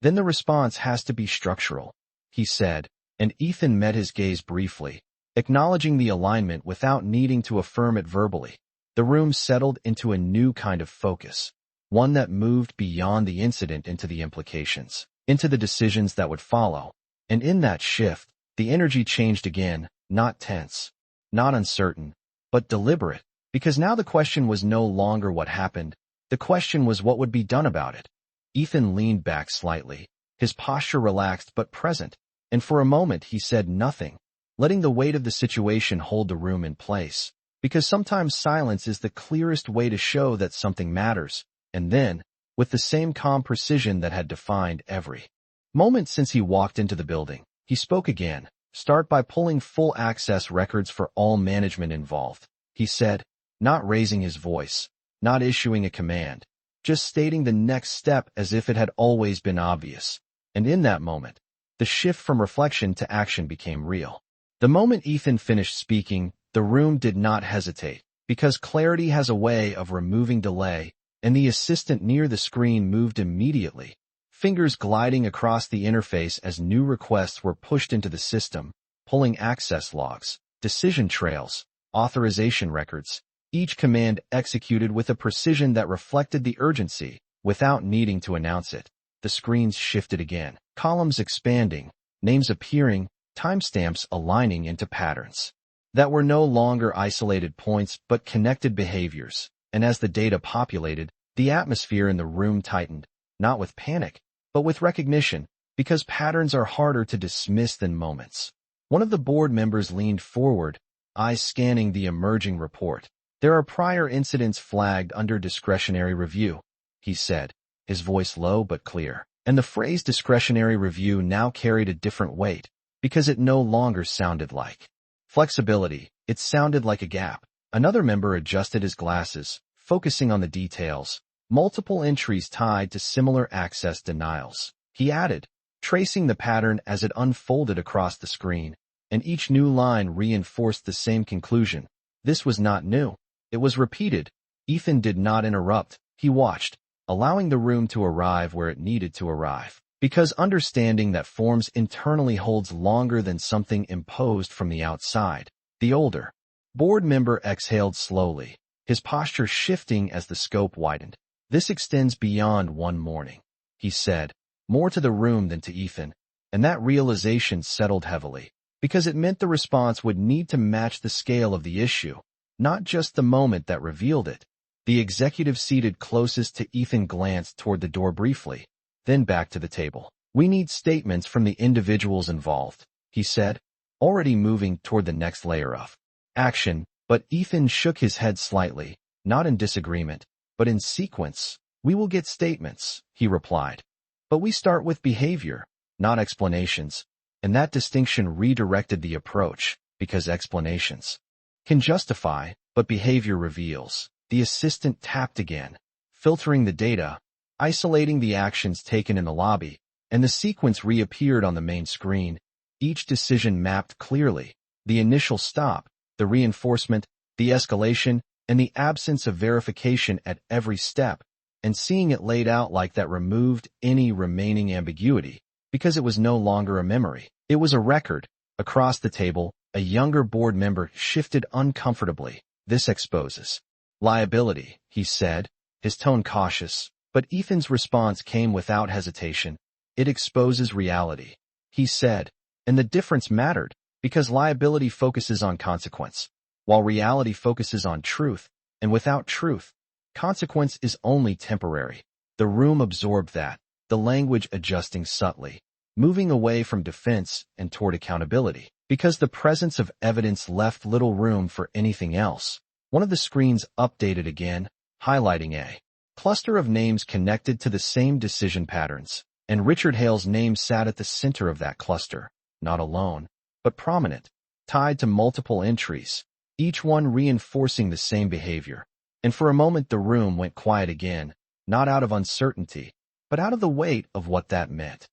Then the response has to be structural, he said, and Ethan met his gaze briefly, acknowledging the alignment without needing to affirm it verbally. The room settled into a new kind of focus, one that moved beyond the incident into the implications, into the decisions that would follow. And in that shift, the energy changed again, not tense, not uncertain, but deliberate, because now the question was no longer what happened, the question was what would be done about it. Ethan leaned back slightly, his posture relaxed but present, and for a moment he said nothing, letting the weight of the situation hold the room in place, because sometimes silence is the clearest way to show that something matters, and then, with the same calm precision that had defined every moment since he walked into the building, he spoke again. Start by pulling full access records for all management involved, he said, not raising his voice, not issuing a command, just stating the next step as if it had always been obvious. And in that moment, the shift from reflection to action became real. The moment Ethan finished speaking, the room did not hesitate, because clarity has a way of removing delay, and the assistant near the screen moved immediately, fingers gliding across the interface as new requests were pushed into the system, pulling access logs, decision trails, authorization records, each command executed with a precision that reflected the urgency, without needing to announce it. The screens shifted again, columns expanding, names appearing, timestamps aligning into patterns that were no longer isolated points but connected behaviors, and as the data populated, the atmosphere in the room tightened, not with panic, but with recognition, because patterns are harder to dismiss than moments. One of the board members leaned forward, eyes scanning the emerging report. "There are prior incidents flagged under discretionary review," he said, his voice low but clear. And the phrase discretionary review now carried a different weight, because it no longer sounded like flexibility, it sounded like a gap. Another member adjusted his glasses, focusing on the details, multiple entries tied to similar access denials. He added, tracing the pattern as it unfolded across the screen, and each new line reinforced the same conclusion. This was not new. It was repeated. Ethan did not interrupt. He watched, allowing the room to arrive where it needed to arrive, because understanding that forms internally holds longer than something imposed from the outside. The older board member exhaled slowly, his posture shifting as the scope widened. "This extends beyond one morning," he said, more to the room than to Ethan, and that realization settled heavily, because it meant the response would need to match the scale of the issue, not just the moment that revealed it. The executive seated closest to Ethan glanced toward the door briefly, then back to the table. "We need statements from the individuals involved," he said, already moving toward the next layer of action, but Ethan shook his head slightly, not in disagreement, but in sequence. "We will get statements," he replied. "But we start with behavior, not explanations," and that distinction redirected the approach, because explanations can justify, but behavior reveals. The assistant tapped again, filtering the data, isolating the actions taken in the lobby, and the sequence reappeared on the main screen, each decision mapped clearly: the initial stop, the reinforcement, the escalation, and the absence of verification at every step, and seeing it laid out like that removed any remaining ambiguity, because it was no longer a memory. It was a record. Across the table, a younger board member shifted uncomfortably. "This exposes liability," he said, his tone cautious, but Ethan's response came without hesitation. "It exposes reality," he said, and the difference mattered, because liability focuses on consequence, while reality focuses on truth, and without truth, consequence is only temporary. The room absorbed that, the language adjusting subtly, moving away from defense and toward accountability, because the presence of evidence left little room for anything else. One of the screens updated again, highlighting a cluster of names connected to the same decision patterns, and Richard Hale's name sat at the center of that cluster, not alone, but prominent, tied to multiple entries, each one reinforcing the same behavior. And for a moment the room went quiet again, not out of uncertainty, but out of the weight of what that meant.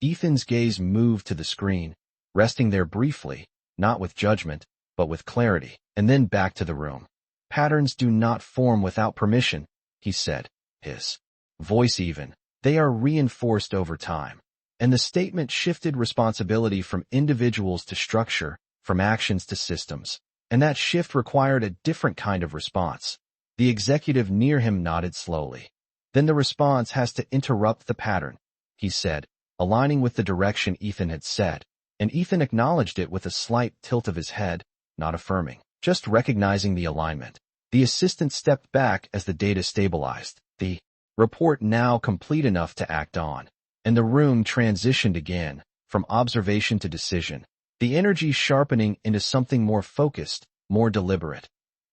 Ethan's gaze moved to the screen, resting there briefly, not with judgment, but with clarity, and then back to the room. "Patterns do not form without permission," he said, his voice even. "They are reinforced over time." And the statement shifted responsibility from individuals to structure, from actions to systems, and that shift required a different kind of response. The executive near him nodded slowly. "Then the response has to interrupt the pattern," he said, aligning with the direction Ethan had set, and Ethan acknowledged it with a slight tilt of his head, not affirming, just recognizing the alignment. The assistant stepped back as the data stabilized, the report now complete enough to act on, and the room transitioned again, from observation to decision, the energy sharpening into something more focused, more deliberate.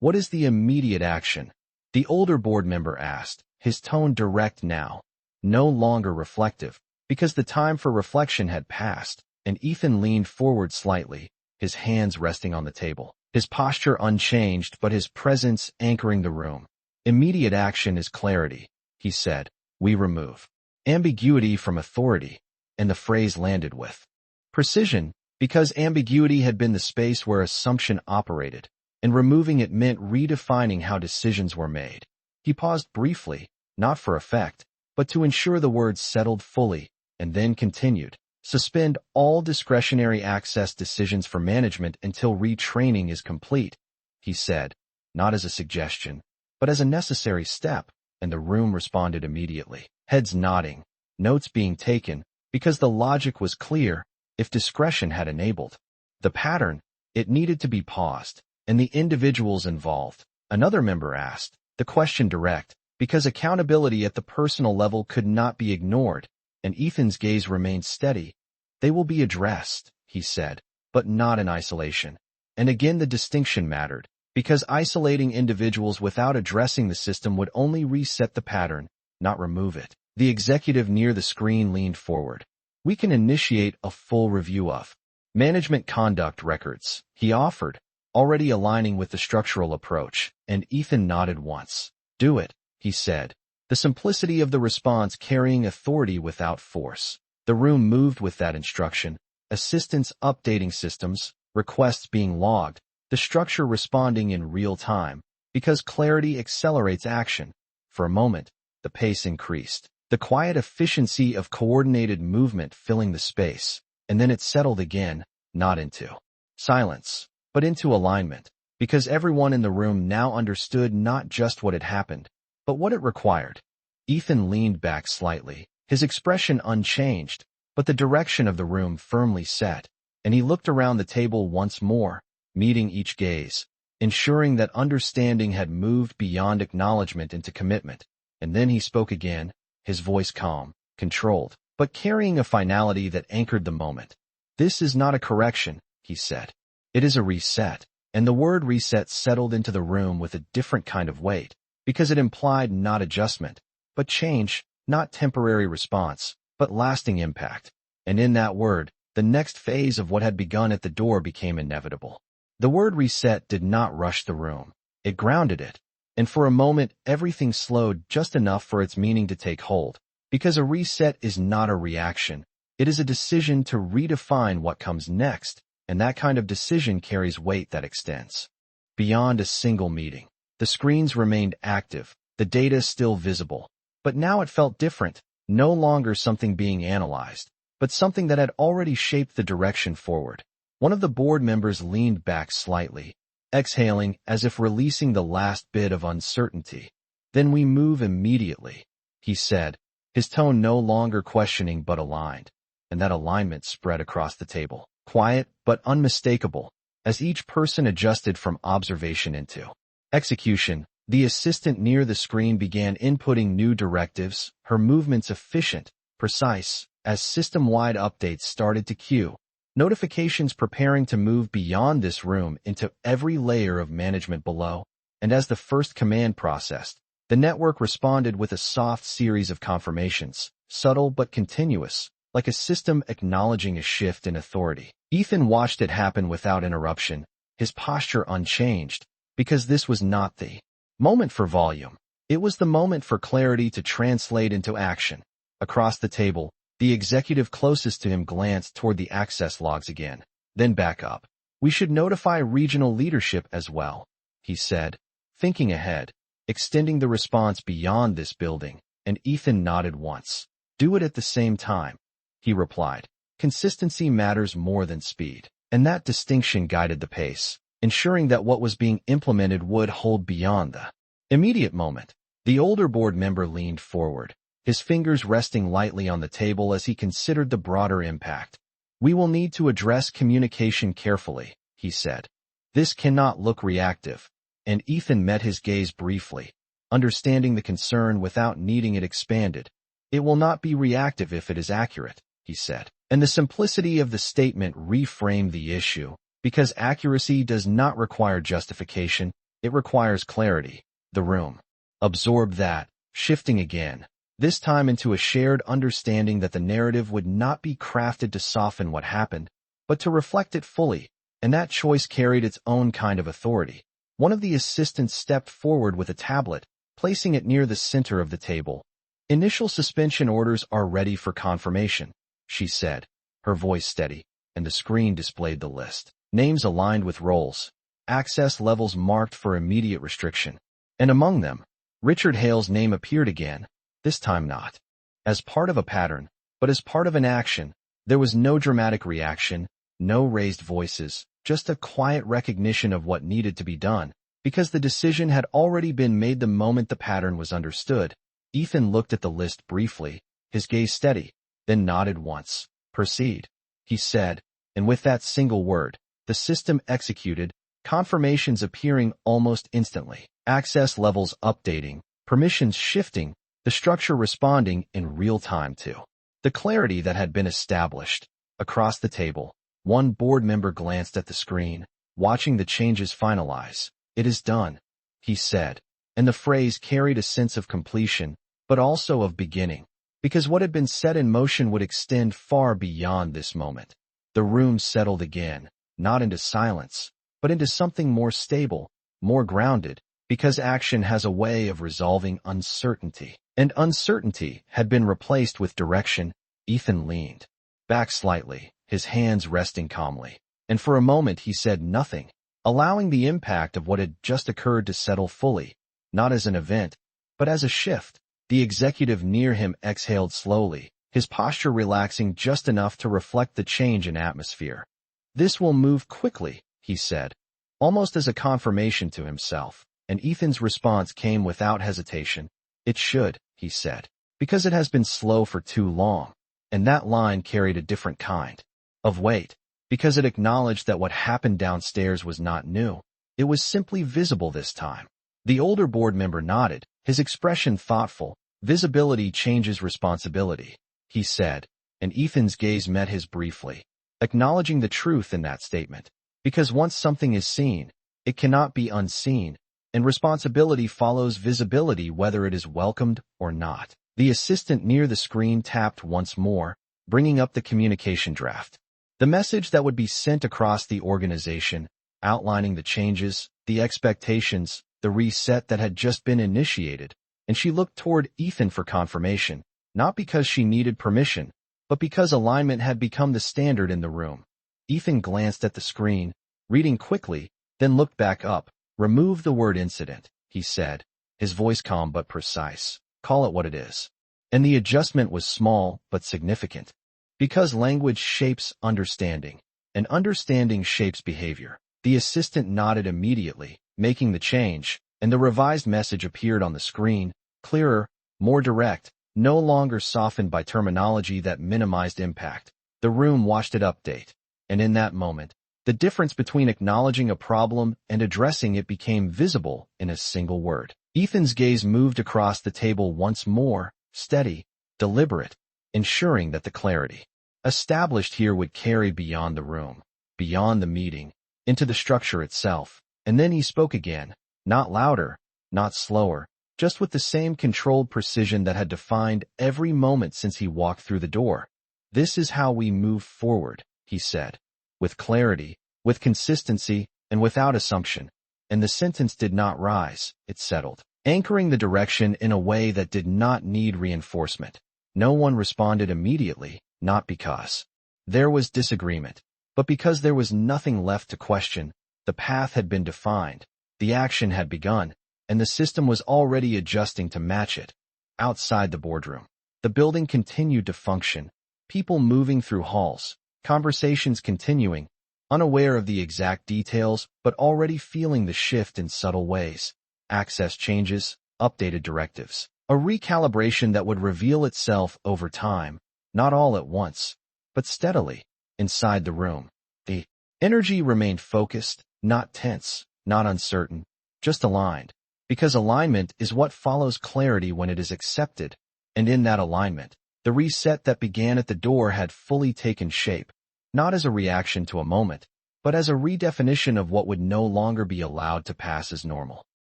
"What is the immediate action?" the older board member asked, his tone direct now, no longer reflective, because the time for reflection had passed, and Ethan leaned forward slightly, his hands resting on the table, his posture unchanged but his presence anchoring the room. "Immediate action is clarity," he said. "We remove ambiguity from authority," and the phrase landed with precision, because ambiguity had been the space where assumption operated, and removing it meant redefining how decisions were made. He paused briefly, not for effect, but to ensure the words settled fully, and then continued. Suspend all discretionary access decisions for management until retraining is complete, he said, not as a suggestion, but as a necessary step, and the room responded immediately. Heads nodding, notes being taken, because the logic was clear. If discretion had enabled the pattern, it needed to be paused, and the individuals involved. Another member asked, the question direct, because accountability at the personal level could not be ignored, and Ethan's gaze remained steady. They will be addressed, he said, but not in isolation. And again the distinction mattered, because isolating individuals without addressing the system would only reset the pattern, not remove it. The executive near the screen leaned forward. We can initiate a full review of management conduct records, he offered, already aligning with the structural approach, and Ethan nodded once. Do it, he said, the simplicity of the response carrying authority without force. The room moved with that instruction, assistants updating systems, requests being logged, the structure responding in real time, because clarity accelerates action. For a moment, the pace increased, the quiet efficiency of coordinated movement filling the space, and then it settled again, not into silence, but into alignment, because everyone in the room now understood not just what had happened, but what it required. Ethan leaned back slightly, his expression unchanged, but the direction of the room firmly set, and he looked around the table once more, meeting each gaze, ensuring that understanding had moved beyond acknowledgement into commitment. And then he spoke again, his voice calm, controlled, but carrying a finality that anchored the moment. This is not a correction, he said. It is a reset, and the word reset settled into the room with a different kind of weight, because it implied not adjustment, but change, not temporary response, but lasting impact. And in that word, the next phase of what had begun at the door became inevitable. The word reset did not rush the room. It grounded it. And for a moment, everything slowed just enough for its meaning to take hold. Because a reset is not a reaction. It is a decision to redefine what comes next, and that kind of decision carries weight that extends beyond a single meeting. The screens remained active, the data still visible. But now it felt different, no longer something being analyzed, but something that had already shaped the direction forward. One of the board members leaned back slightly, exhaling as if releasing the last bit of uncertainty. Then we move immediately, he said, his tone no longer questioning but aligned, and that alignment spread across the table, quiet but unmistakable, as each person adjusted from observation into execution. The assistant near the screen began inputting new directives, her movements efficient, precise, as system-wide updates started to queue. Notifications preparing to move beyond this room into every layer of management below, and as the first command processed, the network responded with a soft series of confirmations, subtle but continuous, like a system acknowledging a shift in authority. Ethan watched it happen without interruption, his posture unchanged, because this was not the moment for volume. It was the moment for clarity to translate into action. Across the table, the executive closest to him glanced toward the access logs again, then back up. We should notify regional leadership as well, he said, thinking ahead, extending the response beyond this building, and Ethan nodded once. Do it at the same time, he replied. Consistency matters more than speed, and that distinction guided the pace, ensuring that what was being implemented would hold beyond the immediate moment. The older board member leaned forward, his fingers resting lightly on the table as he considered the broader impact. We will need to address communication carefully, he said. This cannot look reactive, and Ethan met his gaze briefly, understanding the concern without needing it expanded. It will not be reactive if it is accurate, he said. And the simplicity of the statement reframed the issue, because accuracy does not require justification, it requires clarity. The room absorbed that, shifting again, this time into a shared understanding that the narrative would not be crafted to soften what happened, but to reflect it fully, and that choice carried its own kind of authority. One of the assistants stepped forward with a tablet, placing it near the center of the table. Initial suspension orders are ready for confirmation, she said, her voice steady, and the screen displayed the list. Names aligned with roles, access levels marked for immediate restriction, and among them, Richard Hale's name appeared again, this time not as part of a pattern, but as part of an action. There was no dramatic reaction, no raised voices, just a quiet recognition of what needed to be done, because the decision had already been made the moment the pattern was understood. Ethan looked at the list briefly, his gaze steady, then nodded once. Proceed, he said, and with that single word, the system executed, confirmations appearing almost instantly, access levels updating, permissions shifting, the structure responding in real time to the clarity that had been established. Across the table, one board member glanced at the screen, watching the changes finalize. It is done, he said, and the phrase carried a sense of completion, but also of beginning, because what had been set in motion would extend far beyond this moment. The room settled again, not into silence, but into something more stable, more grounded, because action has a way of resolving uncertainty. And uncertainty had been replaced with direction. Ethan leaned back slightly, his hands resting calmly, and for a moment he said nothing, allowing the impact of what had just occurred to settle fully, not as an event, but as a shift. The executive near him exhaled slowly, his posture relaxing just enough to reflect the change in atmosphere. This will move quickly, he said, almost as a confirmation to himself, and Ethan's response came without hesitation. It should, he said, because it has been slow for too long. And that line carried a different kind of weight, because it acknowledged that what happened downstairs was not new. It was simply visible this time. The older board member nodded, his expression thoughtful. Visibility changes responsibility, he said, and Ethan's gaze met his briefly, acknowledging the truth in that statement. Because once something is seen, it cannot be unseen, and responsibility follows visibility whether it is welcomed or not. The assistant near the screen tapped once more, bringing up the communication draft. The message that would be sent across the organization, outlining the changes, the expectations, the reset that had just been initiated, and she looked toward Ethan for confirmation, not because she needed permission, but because alignment had become the standard in the room. Ethan glanced at the screen, reading quickly, then looked back up. Remove the word incident, he said, his voice calm but precise. Call it what it is. And the adjustment was small but significant. Because language shapes understanding, and understanding shapes behavior. The assistant nodded immediately, making the change, and the revised message appeared on the screen, clearer, more direct, no longer softened by terminology that minimized impact. The room watched it update, and in that moment, the difference between acknowledging a problem and addressing it became visible in a single word. Ethan's gaze moved across the table once more, steady, deliberate, ensuring that the clarity established here would carry beyond the room, beyond the meeting, into the structure itself. And then he spoke again, not louder, not slower, just with the same controlled precision that had defined every moment since he walked through the door. This is how we move forward, he said, with clarity, with consistency, and without assumption. And the sentence did not rise, it settled, anchoring the direction in a way that did not need reinforcement. No one responded immediately, not because there was disagreement, but because there was nothing left to question. The path had been defined, the action had begun, and the system was already adjusting to match it. Outside the boardroom, the building continued to function, people moving through halls, conversations continuing, unaware of the exact details but already feeling the shift in subtle ways. Access changes, updated directives, a recalibration that would reveal itself over time, not all at once, but steadily. Inside the room, the energy remained focused, not tense, not uncertain, just aligned, because alignment is what follows clarity when it is accepted, and in that alignment, the reset that began at the door had fully taken shape, not as a reaction to a moment, but as a redefinition of what would no longer be allowed to pass as normal.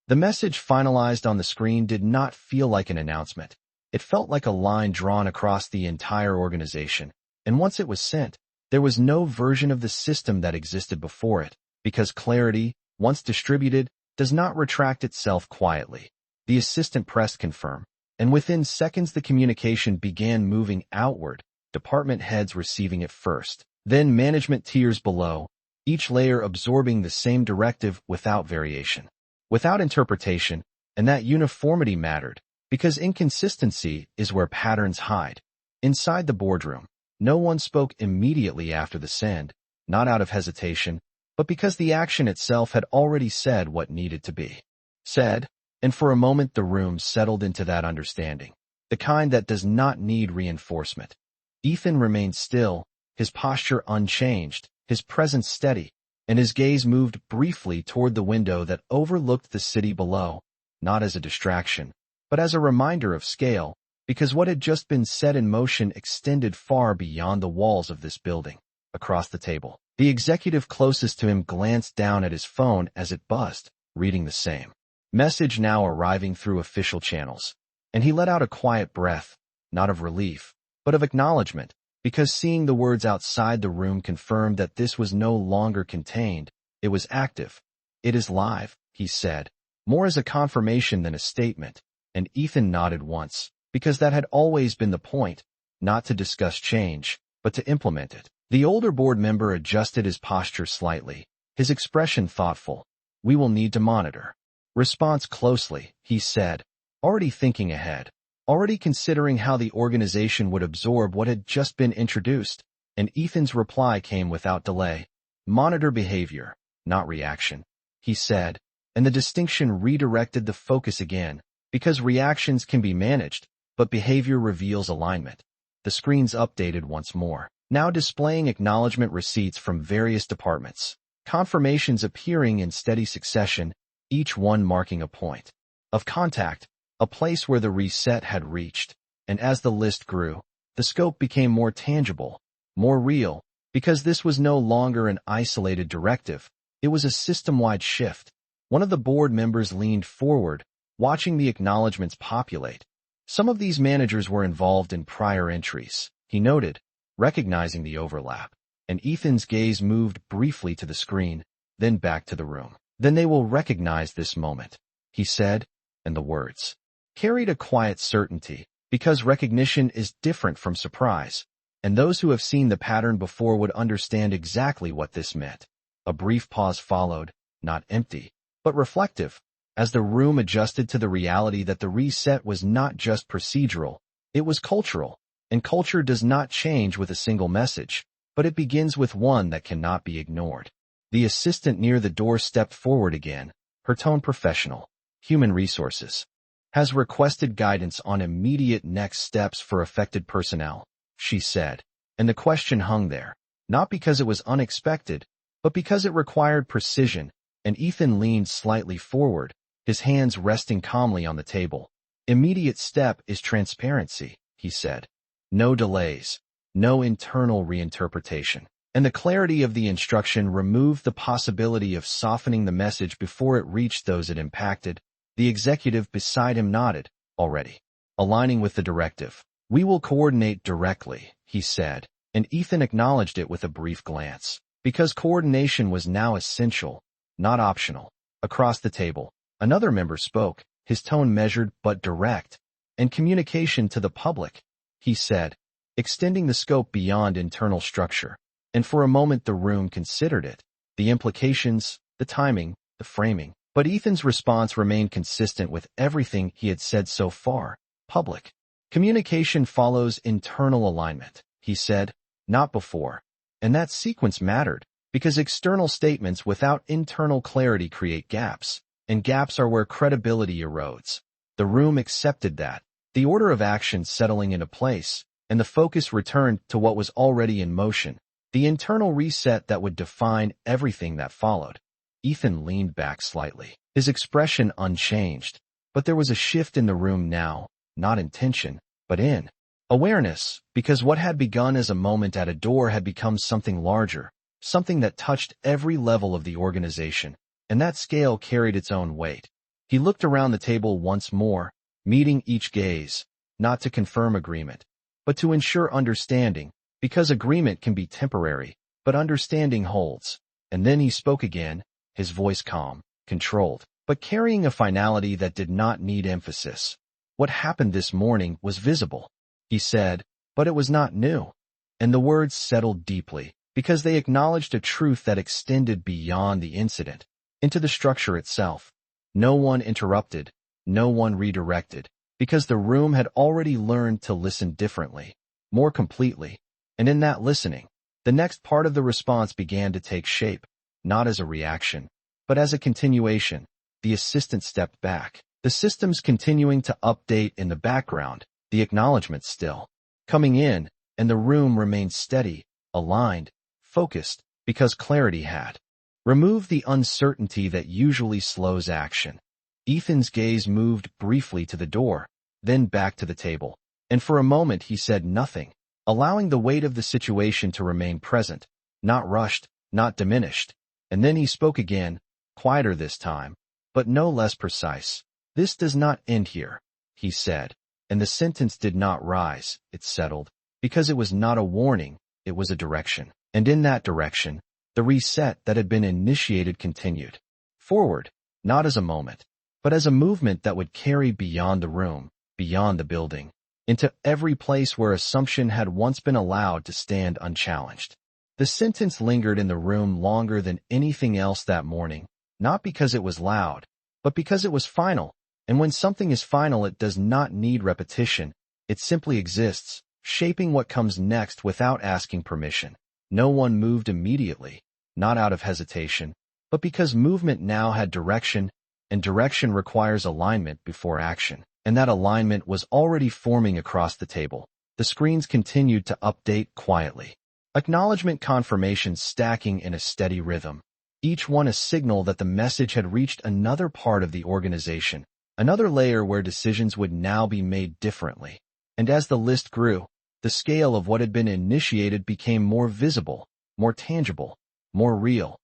The message finalized on the screen did not feel like an announcement. It felt like a line drawn across the entire organization, and once it was sent, there was no version of the system that existed before it, because clarity, once distributed, does not retract itself quietly. The assistant pressed confirm, and within seconds the communication began moving outward, department heads receiving it first, then management tiers below, each layer absorbing the same directive without variation, without interpretation, And that uniformity mattered, because inconsistency is where patterns hide. Inside the boardroom, no one spoke immediately after the send, not out of hesitation, but because the action itself had already said what needed to be said, and for a moment the room settled into that understanding, the kind that does not need reinforcement. Ethan remained still, his posture unchanged, his presence steady, and his gaze moved briefly toward the window that overlooked the city below, not as a distraction, but as a reminder of scale, because what had just been set in motion extended far beyond the walls of this building. Across the table, the executive closest to him glanced down at his phone as it buzzed, reading the same message now arriving through official channels. And he let out a quiet breath, not of relief, but of acknowledgement, because seeing the words outside the room confirmed that this was no longer contained, it was active. "It is live," he said, more as a confirmation than a statement, and Ethan nodded once, because that had always been the point, not to discuss change, but to implement it. The older board member adjusted his posture slightly, his expression thoughtful. "We will need to monitor response closely," he said, already thinking ahead, already considering how the organization would absorb what had just been introduced, and Ethan's reply came without delay. "Monitor behavior, not reaction," he said, and the distinction redirected the focus again, because reactions can be managed, but behavior reveals alignment. The screens updated once more, now displaying acknowledgement receipts from various departments, confirmations appearing in steady succession, each one marking a point of contact, a place where the reset had reached. And as the list grew, the scope became more tangible, more real, because this was no longer an isolated directive, it was a system-wide shift. One of the board members leaned forward, watching the acknowledgements populate. Some of these managers were involved in prior entries, he noted, recognizing the overlap, and Ethan's gaze moved briefly to the screen, then back to the room. "Then they will recognize this moment," he said, and the words carried a quiet certainty, because recognition is different from surprise, and those who have seen the pattern before would understand exactly what this meant. A brief pause followed, not empty, but reflective, as the room adjusted to the reality that the reset was not just procedural, it was cultural, and culture does not change with a single message, but it begins with one that cannot be ignored. The assistant near the door stepped forward again, her tone professional. "Human Resources has requested guidance on immediate next steps for affected personnel," she said, and the question hung there, not because it was unexpected, but because it required precision, and Ethan leaned slightly forward, his hands resting calmly on the table. "Immediate step is transparency," he said. "No delays, no internal reinterpretation." And the clarity of the instruction removed the possibility of softening the message before it reached those it impacted. The executive beside him nodded, already aligning with the directive. "We will coordinate directly," he said, and Ethan acknowledged it with a brief glance, because coordination was now essential, not optional. Across the table, another member spoke, his tone measured but direct. "And communication to the public," he said, extending the scope beyond internal structure. And for a moment the room considered it, the implications, the timing, the framing. But Ethan's response remained consistent with everything he had said so far. "Public communication follows internal alignment," he said, "not before." And that sequence mattered, because external statements without internal clarity create gaps, and gaps are where credibility erodes. The room accepted that, the order of action settling into place, and the focus returned to what was already in motion. The internal reset that would define everything that followed. Ethan leaned back slightly, his expression unchanged, but there was a shift in the room now, not in tension, but in awareness, because what had begun as a moment at a door had become something larger, something that touched every level of the organization, and that scale carried its own weight. He looked around the table once more, meeting each gaze, not to confirm agreement, but to ensure understanding, because agreement can be temporary, but understanding holds. And then he spoke again, his voice calm, controlled, but carrying a finality that did not need emphasis. "What happened this morning was visible," he said, "but it was not new." And the words settled deeply, because they acknowledged a truth that extended beyond the incident, into the structure itself. No one interrupted, No one redirected, because the room had already learned to listen differently, more completely. And in that listening, the next part of the response began to take shape, not as a reaction, but as a continuation. The assistant stepped back, the systems continuing to update in the background, the acknowledgement still coming in, and the room remained steady, aligned, focused, because clarity had removed the uncertainty that usually slows action. Ethan's gaze moved briefly to the door, then back to the table, and for a moment he said nothing, allowing the weight of the situation to remain present, not rushed, not diminished. And then he spoke again, quieter this time, but no less precise. "This does not end here," he said, and the sentence did not rise, it settled, because it was not a warning, it was a direction. And in that direction, the reset that had been initiated continued. Forward, not as a moment, but as a movement that would carry beyond the room, beyond the building, into every place where assumption had once been allowed to stand unchallenged. The sentence lingered in the room longer than anything else that morning, not because it was loud, but because it was final. And when something is final, it does not need repetition. It simply exists, shaping what comes next without asking permission. No one moved immediately, not out of hesitation, but because movement now had direction, and direction requires alignment before action. And that alignment was already forming across the table. The screens continued to update quietly. Acknowledgement confirmations stacking in a steady rhythm. Each one a signal that the message had reached another part of the organization, another layer where decisions would now be made differently. And as the list grew, the scale of what had been initiated became more visible, more tangible, more real.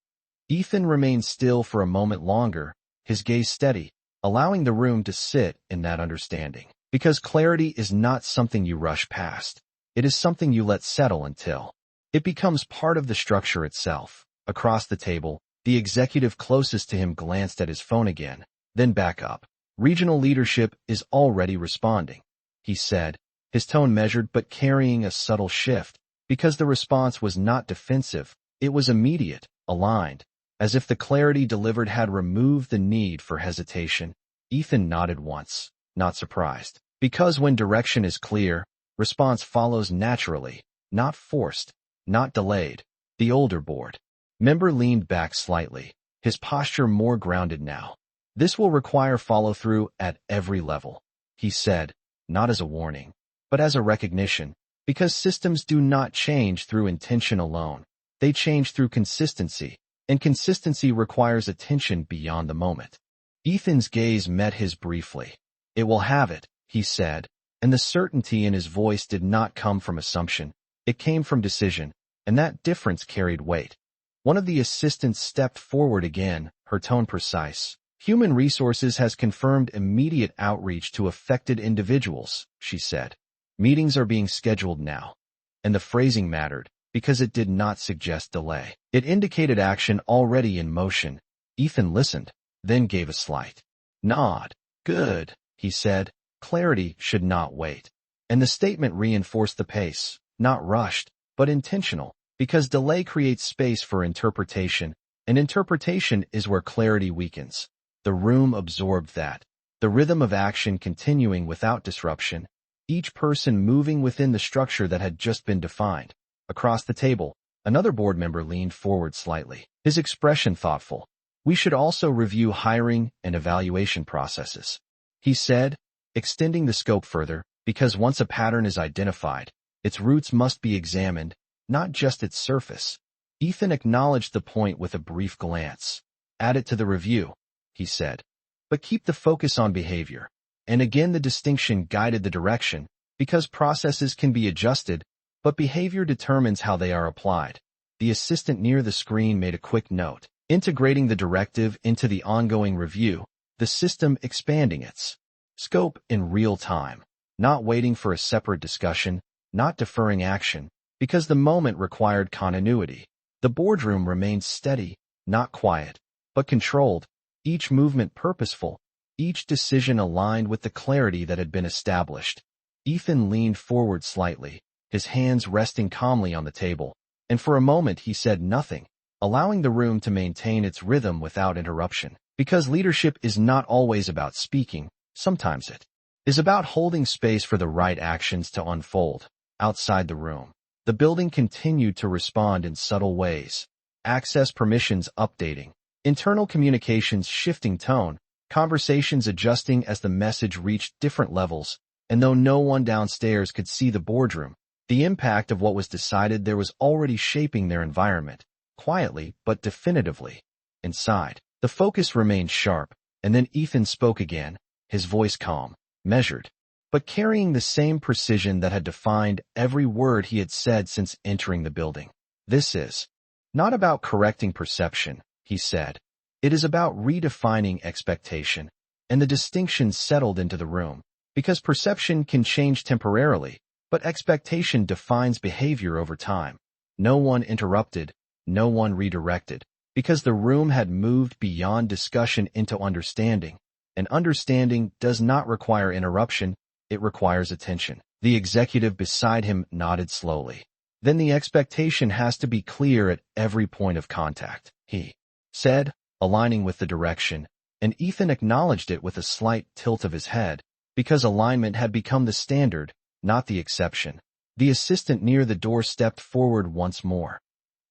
Ethan remained still for a moment longer, his gaze steady, allowing the room to sit in that understanding. Because clarity is not something you rush past. It is something you let settle until it becomes part of the structure itself. Across the table, the executive closest to him glanced at his phone again, then back up. "Regional leadership is already responding," he said, his tone measured but carrying a subtle shift, because the response was not defensive, it was immediate, aligned, as if the clarity delivered had removed the need for hesitation. Ethan nodded once, not surprised, because when direction is clear, response follows naturally, not forced, not delayed. The older board member leaned back slightly, his posture more grounded now. "This will require follow-through at every level," he said, not as a warning, but as a recognition, because systems do not change through intention alone. They change through consistency, and consistency requires attention beyond the moment. Ethan's gaze met his briefly. "It will have it," he said, and the certainty in his voice did not come from assumption. It came from decision, and that difference carried weight. One of the assistants stepped forward again, her tone precise. "Human Resources has confirmed immediate outreach to affected individuals," she said. "Meetings are being scheduled now." And the phrasing mattered, because it did not suggest delay. It indicated action already in motion. Ethan listened, then gave a slight nod. "Good," he said. Clarity should not wait. And the statement reinforced the pace, not rushed, but intentional, because delay creates space for interpretation, and interpretation is where clarity weakens. The room absorbed that, the rhythm of action continuing without disruption, each person moving within the structure that had just been defined. Across the table, another board member leaned forward slightly, his expression thoughtful. "We should also review hiring and evaluation processes," he said, extending the scope further, because once a pattern is identified, its roots must be examined, not just its surface. Ethan acknowledged the point with a brief glance. "Add it to the review," he said, "but keep the focus on behavior." And again the distinction guided the direction, because processes can be adjusted, but behavior determines how they are applied. The assistant near the screen made a quick note, integrating the directive into the ongoing review, the system expanding its scope in real time, not waiting for a separate discussion, not deferring action, because the moment required continuity. The boardroom remained steady, not quiet, but controlled, each movement purposeful, each decision aligned with the clarity that had been established. Ethan leaned forward slightly, his hands resting calmly on the table, and for a moment he said nothing, allowing the room to maintain its rhythm without interruption. Because leadership is not always about speaking, Sometimes it is about holding space for the right actions to unfold. Outside the room, the building continued to respond in subtle ways. Access permissions updating, internal communications shifting tone, conversations adjusting as the message reached different levels, and though no one downstairs could see the boardroom, the impact of what was decided there was already shaping their environment, quietly but definitively. Inside, the focus remained sharp, and then Ethan spoke again, his voice calm, measured, but carrying the same precision that had defined every word he had said since entering the building. This is not about correcting perception, he said. It is about redefining expectation, and the distinction settled into the room, because perception can change temporarily, but expectation defines behavior over time. No one interrupted, no one redirected, because the room had moved beyond discussion into understanding, and understanding does not require interruption, it requires attention. The executive beside him nodded slowly. Then the expectation has to be clear at every point of contact, he said, aligning with the direction, and Ethan acknowledged it with a slight tilt of his head, because alignment had become the standard, not the exception. The assistant near the door stepped forward once more.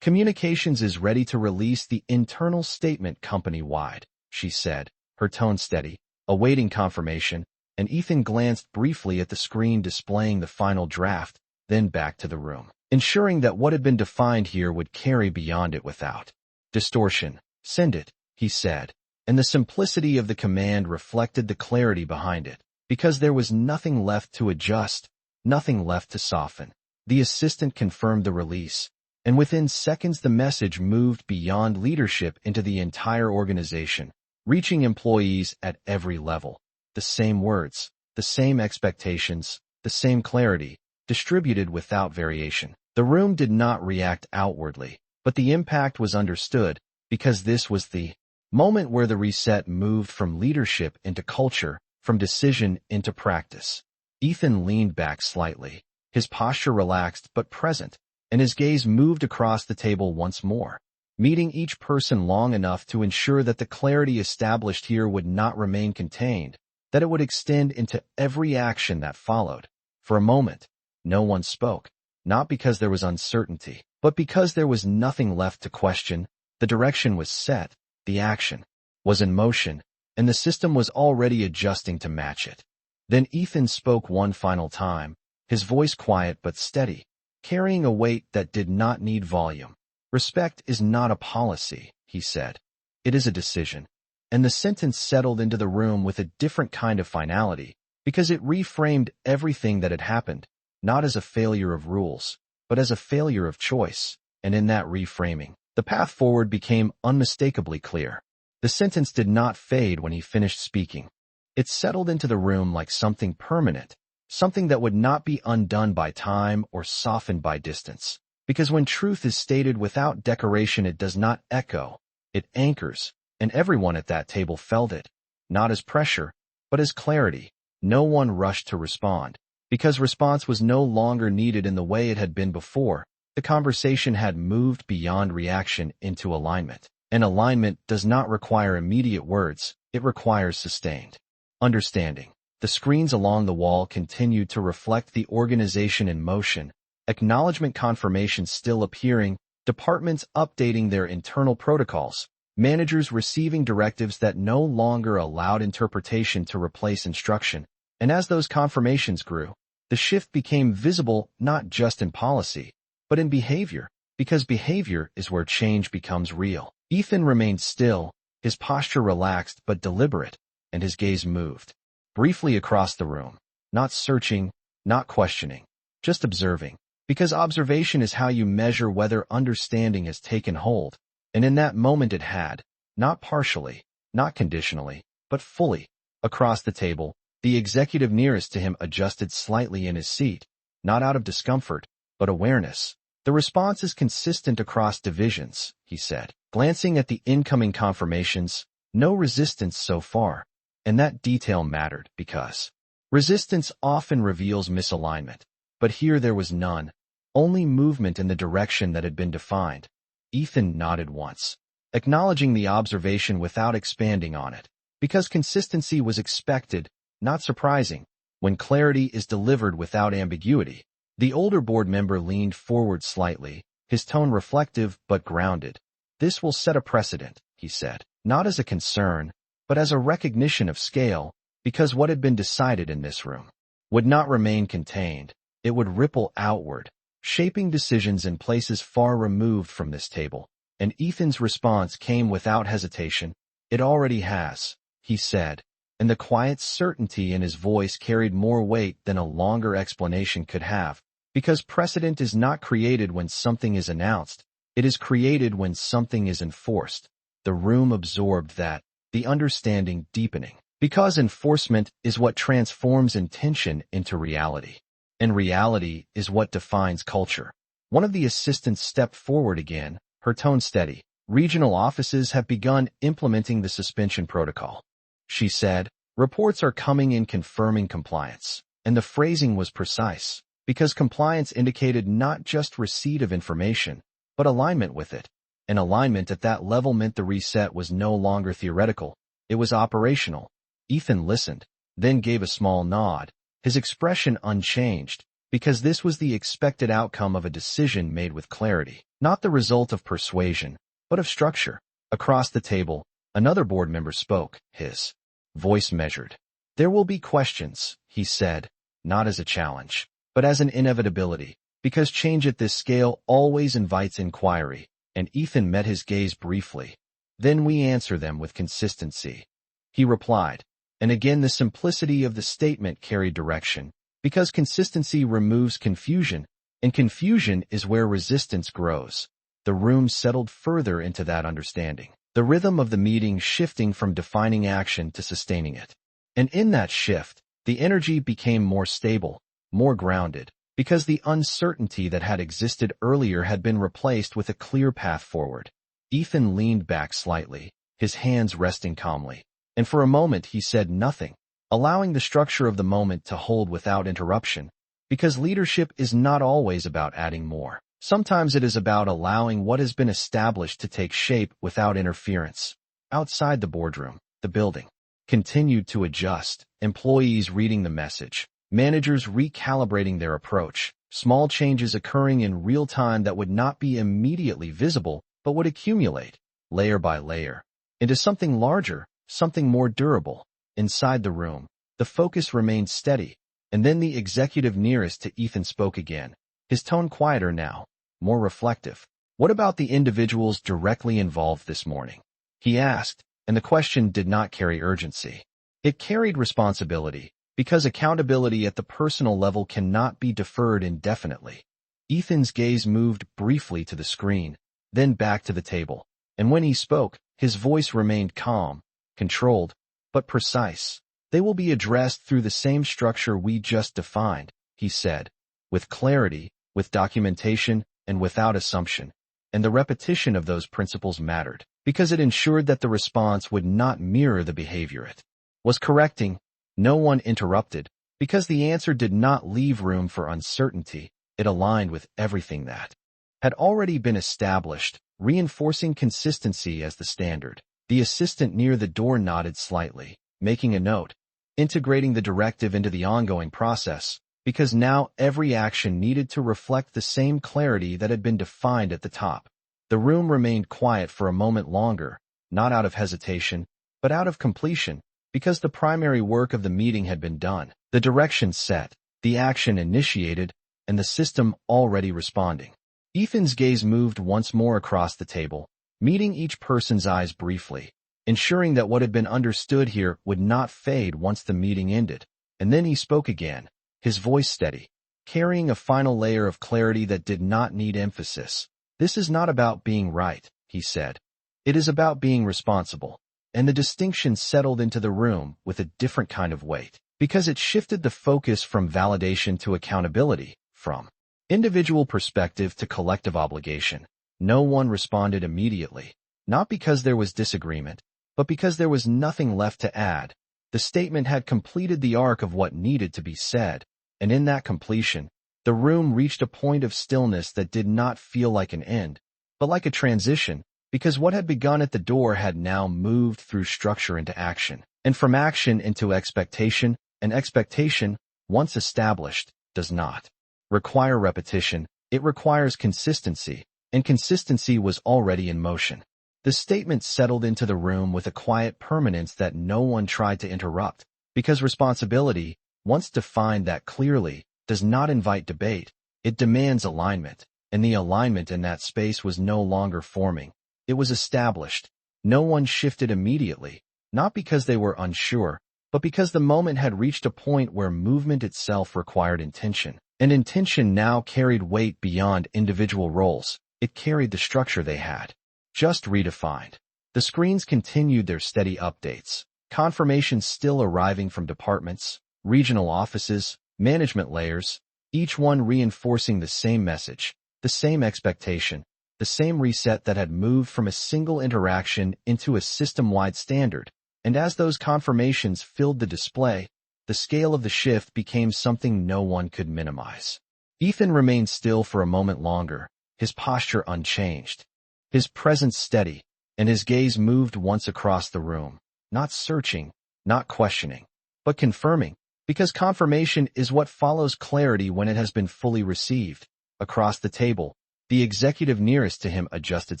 Communications is ready to release the internal statement company-wide, she said, her tone steady, awaiting confirmation, and Ethan glanced briefly at the screen displaying the final draft, then back to the room, ensuring that what had been defined here would carry beyond it without distortion. Send it, he said, and the simplicity of the command reflected the clarity behind it, because there was nothing left to adjust, nothing left to soften. The assistant confirmed the release, and within seconds the message moved beyond leadership into the entire organization, reaching employees at every level. The same words, the same expectations, the same clarity, distributed without variation. The room did not react outwardly, but the impact was understood, because this was the moment where the reset moved from leadership into culture, from decision into practice. Ethan leaned back slightly, his posture relaxed but present, and his gaze moved across the table once more, meeting each person long enough to ensure that the clarity established here would not remain contained, that it would extend into every action that followed. For a moment, no one spoke, not because there was uncertainty, but because there was nothing left to question. The direction was set, the action was in motion, and the system was already adjusting to match it. Then Ethan spoke one final time, his voice quiet but steady, carrying a weight that did not need volume. Respect is not a policy, he said. It is a decision. And the sentence settled into the room with a different kind of finality, because it reframed everything that had happened, not as a failure of rules, but as a failure of choice. And in that reframing, the path forward became unmistakably clear. The sentence did not fade when he finished speaking. It settled into the room like something permanent, something that would not be undone by time or softened by distance. Because when truth is stated without decoration, it does not echo, it anchors, and everyone at that table felt it, not as pressure, but as clarity. No one rushed to respond, because response was no longer needed in the way it had been before. The conversation had moved beyond reaction into alignment. And alignment does not require immediate words, it requires sustained understanding. The screens along the wall continued to reflect the organization in motion, acknowledgement confirmations still appearing, departments updating their internal protocols, managers receiving directives that no longer allowed interpretation to replace instruction. And as those confirmations grew, the shift became visible not just in policy, but in behavior, because behavior is where change becomes real. Ethan remained still, his posture relaxed but deliberate, and his gaze moved briefly across the room, not searching, not questioning, just observing, because observation is how you measure whether understanding has taken hold, and in that moment it had, not partially, not conditionally, but fully. Across the table, the executive nearest to him adjusted slightly in his seat, not out of discomfort, but awareness. The response is consistent across divisions, he said, glancing at the incoming confirmations. No resistance so far. And that detail mattered because resistance often reveals misalignment. But here there was none, only movement in the direction that had been defined. Ethan nodded once, acknowledging the observation without expanding on it, because consistency was expected, Not surprising, when clarity is delivered without ambiguity. The older board member leaned forward slightly, his tone reflective but grounded. This will set a precedent, he said, not as a concern, but as a recognition of scale, because what had been decided in this room would not remain contained. It would ripple outward, shaping decisions in places far removed from this table. And Ethan's response came without hesitation. It already has, he said, and the quiet certainty in his voice carried more weight than a longer explanation could have, because precedent is not created when something is announced, it is created when something is enforced. The room absorbed that, the understanding deepening, because enforcement is what transforms intention into reality, and reality is what defines culture. One of the assistants stepped forward again, her tone steady. Regional offices have begun implementing the suspension protocol, she said. Reports are coming in confirming compliance, and the phrasing was precise, because compliance indicated not just receipt of information, but alignment with it. And alignment at that level meant the reset was no longer theoretical, it was operational. Ethan listened, then gave a small nod, his expression unchanged, because this was the expected outcome of a decision made with clarity, not the result of persuasion, but of structure. Across the table, another board member spoke, his voice measured. There will be questions, he said, not as a challenge, but as an inevitability, because change at this scale always invites inquiry, and Ethan met his gaze briefly. Then we answer them with consistency, he replied, and again the simplicity of the statement carried direction, because consistency removes confusion, and confusion is where resistance grows. The room settled further into that understanding, the rhythm of the meeting shifting from defining action to sustaining it. And in that shift, the energy became more stable, more grounded, because the uncertainty that had existed earlier had been replaced with a clear path forward. Ethan leaned back slightly, his hands resting calmly, and for a moment he said nothing, allowing the structure of the moment to hold without interruption, because leadership is not always about adding more. Sometimes it is about allowing what has been established to take shape without interference. Outside the boardroom, the building continued to adjust, employees reading the message, managers recalibrating their approach, small changes occurring in real time that would not be immediately visible, but would accumulate, layer by layer, into something larger, something more durable. Inside the room, the focus remained steady, and then the executive nearest to Ethan spoke again, his tone quieter now, more reflective. What about the individuals directly involved this morning? He asked, and the question did not carry urgency. It carried responsibility, because accountability at the personal level cannot be deferred indefinitely. Ethan's gaze moved briefly to the screen, then back to the table, and when he spoke, his voice remained calm, controlled, but precise. They will be addressed through the same structure we just defined, he said, with clarity, with documentation, and without assumption. And the repetition of those principles mattered, because it ensured that the response would not mirror the behavior it was correcting. No one interrupted, because the answer did not leave room for uncertainty. It aligned with everything that had already been established, reinforcing consistency as the standard. The assistant near the door nodded slightly, making a note, integrating the directive into the ongoing process, because now every action needed to reflect the same clarity that had been defined at the top. The room remained quiet for a moment longer, not out of hesitation, but out of completion, because the primary work of the meeting had been done, the direction set, the action initiated, and the system already responding. Ethan's gaze moved once more across the table, meeting each person's eyes briefly, ensuring that what had been understood here would not fade once the meeting ended. And then he spoke again, his voice steady, carrying a final layer of clarity that did not need emphasis. This is not about being right, he said. It is about being responsible. And the distinction settled into the room with a different kind of weight, because it shifted the focus from validation to accountability, from individual perspective to collective obligation. No one responded immediately, not because there was disagreement, but because there was nothing left to add. The statement had completed the arc of what needed to be said, and in that completion, the room reached a point of stillness that did not feel like an end, but like a transition, because what had begun at the door had now moved through structure into action, and from action into expectation, An expectation, once established, does not require repetition. It requires consistency, and consistency was already in motion. The statement settled into the room with a quiet permanence that no one tried to interrupt, because responsibility, once defined that clearly, does not invite debate. It demands alignment, and the alignment in that space was no longer forming. It was established. No one shifted immediately, not because they were unsure, but because the moment had reached a point where movement itself required intention. And intention now carried weight beyond individual roles. It carried the structure they had just redefined. The screens continued their steady updates, confirmations still arriving from departments, regional offices, management layers, each one reinforcing the same message, the same expectation, the same reset that had moved from a single interaction into a system-wide standard. And as those confirmations filled the display, the scale of the shift became something no one could minimize. Ethan remained still for a moment longer, his posture unchanged, his presence steady, and his gaze moved once across the room, not searching, not questioning, but confirming, because confirmation is what follows clarity when it has been fully received. Across the table, the executive nearest to him adjusted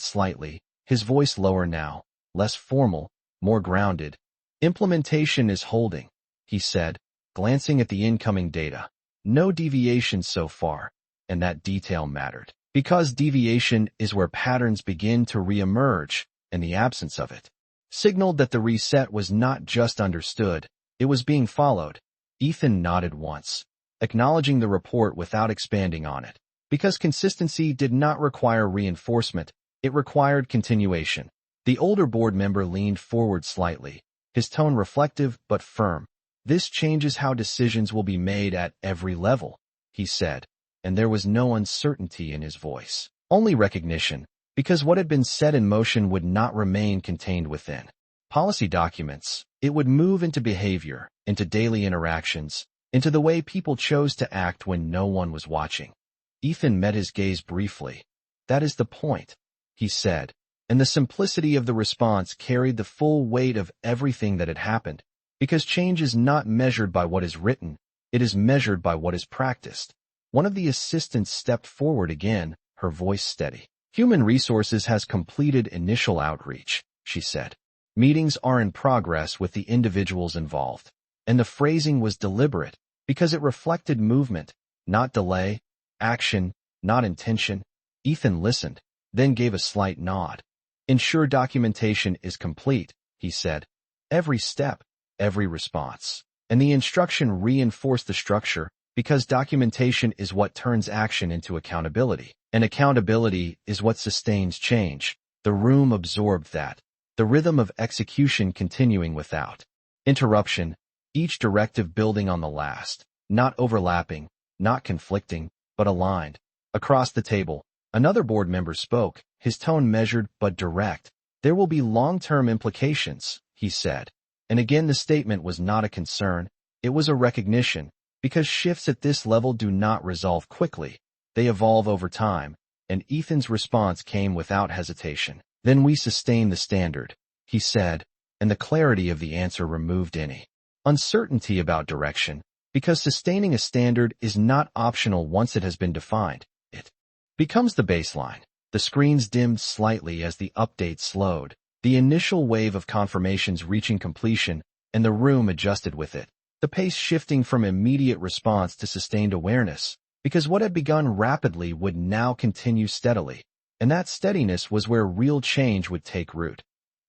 slightly, his voice lower now, less formal, more grounded. "Implementation is holding," he said, glancing at the incoming data. "No deviation so far," and that detail mattered, because deviation is where patterns begin to re-emerge, and the absence of it signaled that the reset was not just understood, it was being followed. Ethan nodded once, acknowledging the report without expanding on it, because consistency did not require reinforcement, it required continuation. The older board member leaned forward slightly, his tone reflective but firm. "This changes how decisions will be made at every level," he said, and there was no uncertainty in his voice, only recognition, because what had been set in motion would not remain contained within policy documents. It would move into behavior, into daily interactions, into the way people chose to act when no one was watching. Ethan met his gaze briefly. "That is the point," he said, and the simplicity of the response carried the full weight of everything that had happened. Because change is not measured by what is written, it is measured by what is practiced. One of the assistants stepped forward again, her voice steady. "Human Resources has completed initial outreach," she said. "Meetings are in progress with the individuals involved." And the phrasing was deliberate, because it reflected movement, not delay, action, not intention. Ethan listened, then gave a slight nod. "Ensure documentation is complete," he said. "Every step, every response." And the instruction reinforced the structure, because documentation is what turns action into accountability, and accountability is what sustains change. The room absorbed that, the rhythm of execution continuing without interruption, each directive building on the last, not overlapping, not conflicting, but aligned. Across the table, another board member spoke, his tone measured but direct. "There will be long-term implications," he said. And again the statement was not a concern, it was a recognition, because shifts at this level do not resolve quickly, they evolve over time, and Ethan's response came without hesitation. "Then we sustain the standard," he said, and the clarity of the answer removed any uncertainty about direction, because sustaining a standard is not optional once it has been defined, it becomes the baseline. The screens dimmed slightly as the update slowed, the initial wave of confirmations reaching completion, and the room adjusted with it, the pace shifting from immediate response to sustained awareness, because what had begun rapidly would now continue steadily, and that steadiness was where real change would take root.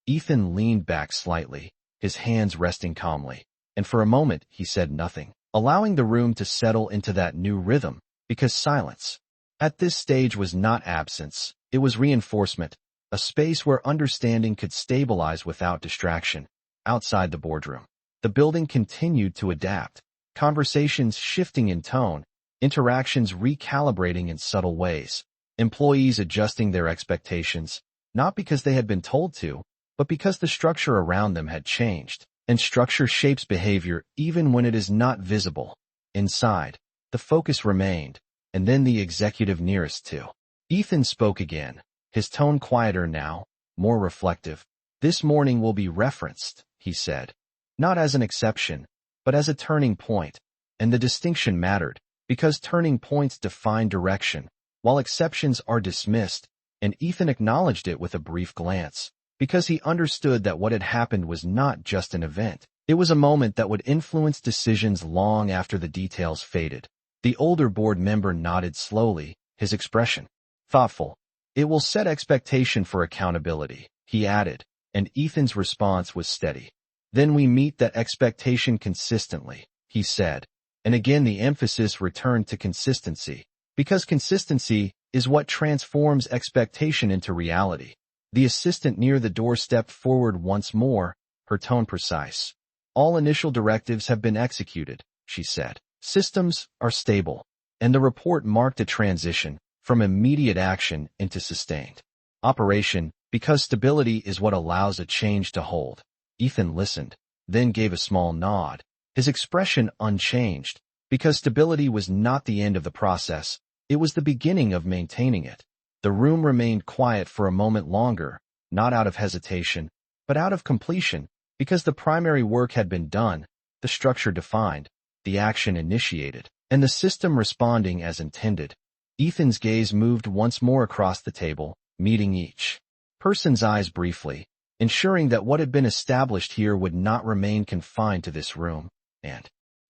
Ethan leaned back slightly, his hands resting calmly, and for a moment he said nothing, allowing the room to settle into that new rhythm, because silence at this stage was not absence, it was reinforcement, a space where understanding could stabilize without distraction. Outside the boardroom, the building continued to adapt, conversations shifting in tone, interactions recalibrating in subtle ways, employees adjusting their expectations, not because they had been told to, but because the structure around them had changed, and structure shapes behavior even when it is not visible. Inside, the focus remained, and then the executive nearest to Ethan spoke again, his tone quieter now, more reflective. "This morning will be referenced," he said, "not as an exception, but as a turning point. And the distinction mattered, because turning points define direction, while exceptions are dismissed, and Ethan acknowledged it with a brief glance, because he understood that what had happened was not just an event. It was a moment that would influence decisions long after the details faded. The older board member nodded slowly, his expression thoughtful. It will set expectation for accountability, he added, and Ethan's response was steady. Then we meet that expectation consistently, he said, and again the emphasis returned to consistency, because consistency is what transforms expectation into reality. The assistant near the door stepped forward once more, her tone precise. All initial directives have been executed, she said. Systems are stable, and the report marked a transition from immediate action into sustained operation, because stability is what allows a change to hold. Ethan listened, then gave a small nod, his expression unchanged, because stability was not the end of the process, it was the beginning of maintaining it. The room remained quiet for a moment longer, not out of hesitation, but out of completion, because the primary work had been done, the structure defined, the action initiated, and the system responding as intended. Ethan's gaze moved once more across the table, meeting each person's eyes briefly, ensuring that what had been established here would not remain confined to this room, and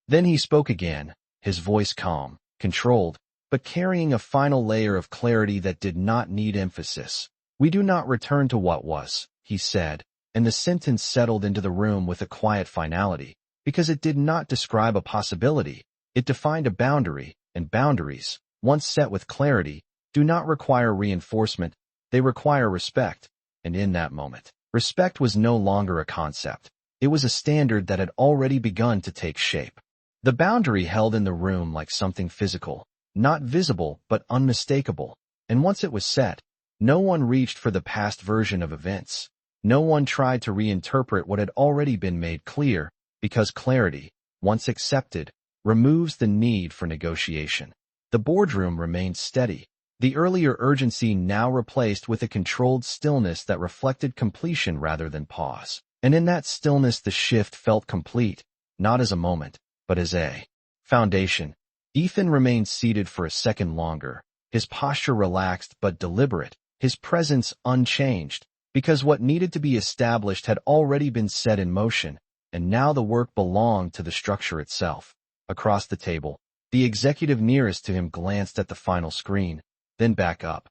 then he spoke again, his voice calm, controlled, but carrying a final layer of clarity that did not need emphasis. We do not return to what was, he said, and the sentence settled into the room with a quiet finality, because it did not describe a possibility, it defined a boundary, and boundaries, once set with clarity, do not require reinforcement, they require respect, and in that moment, respect was no longer a concept, it was a standard that had already begun to take shape. The boundary held in the room like something physical, not visible but unmistakable, and once it was set, no one reached for the past version of events. No one tried to reinterpret what had already been made clear, because clarity, once accepted, removes the need for negotiation. The boardroom remained steady, the earlier urgency now replaced with a controlled stillness that reflected completion rather than pause. And in that stillness the shift felt complete, not as a moment, but as a foundation. Ethan remained seated for a second longer, his posture relaxed but deliberate, his presence unchanged, because what needed to be established had already been set in motion, and now the work belonged to the structure itself. Across the table, the executive nearest to him glanced at the final screen, then back up.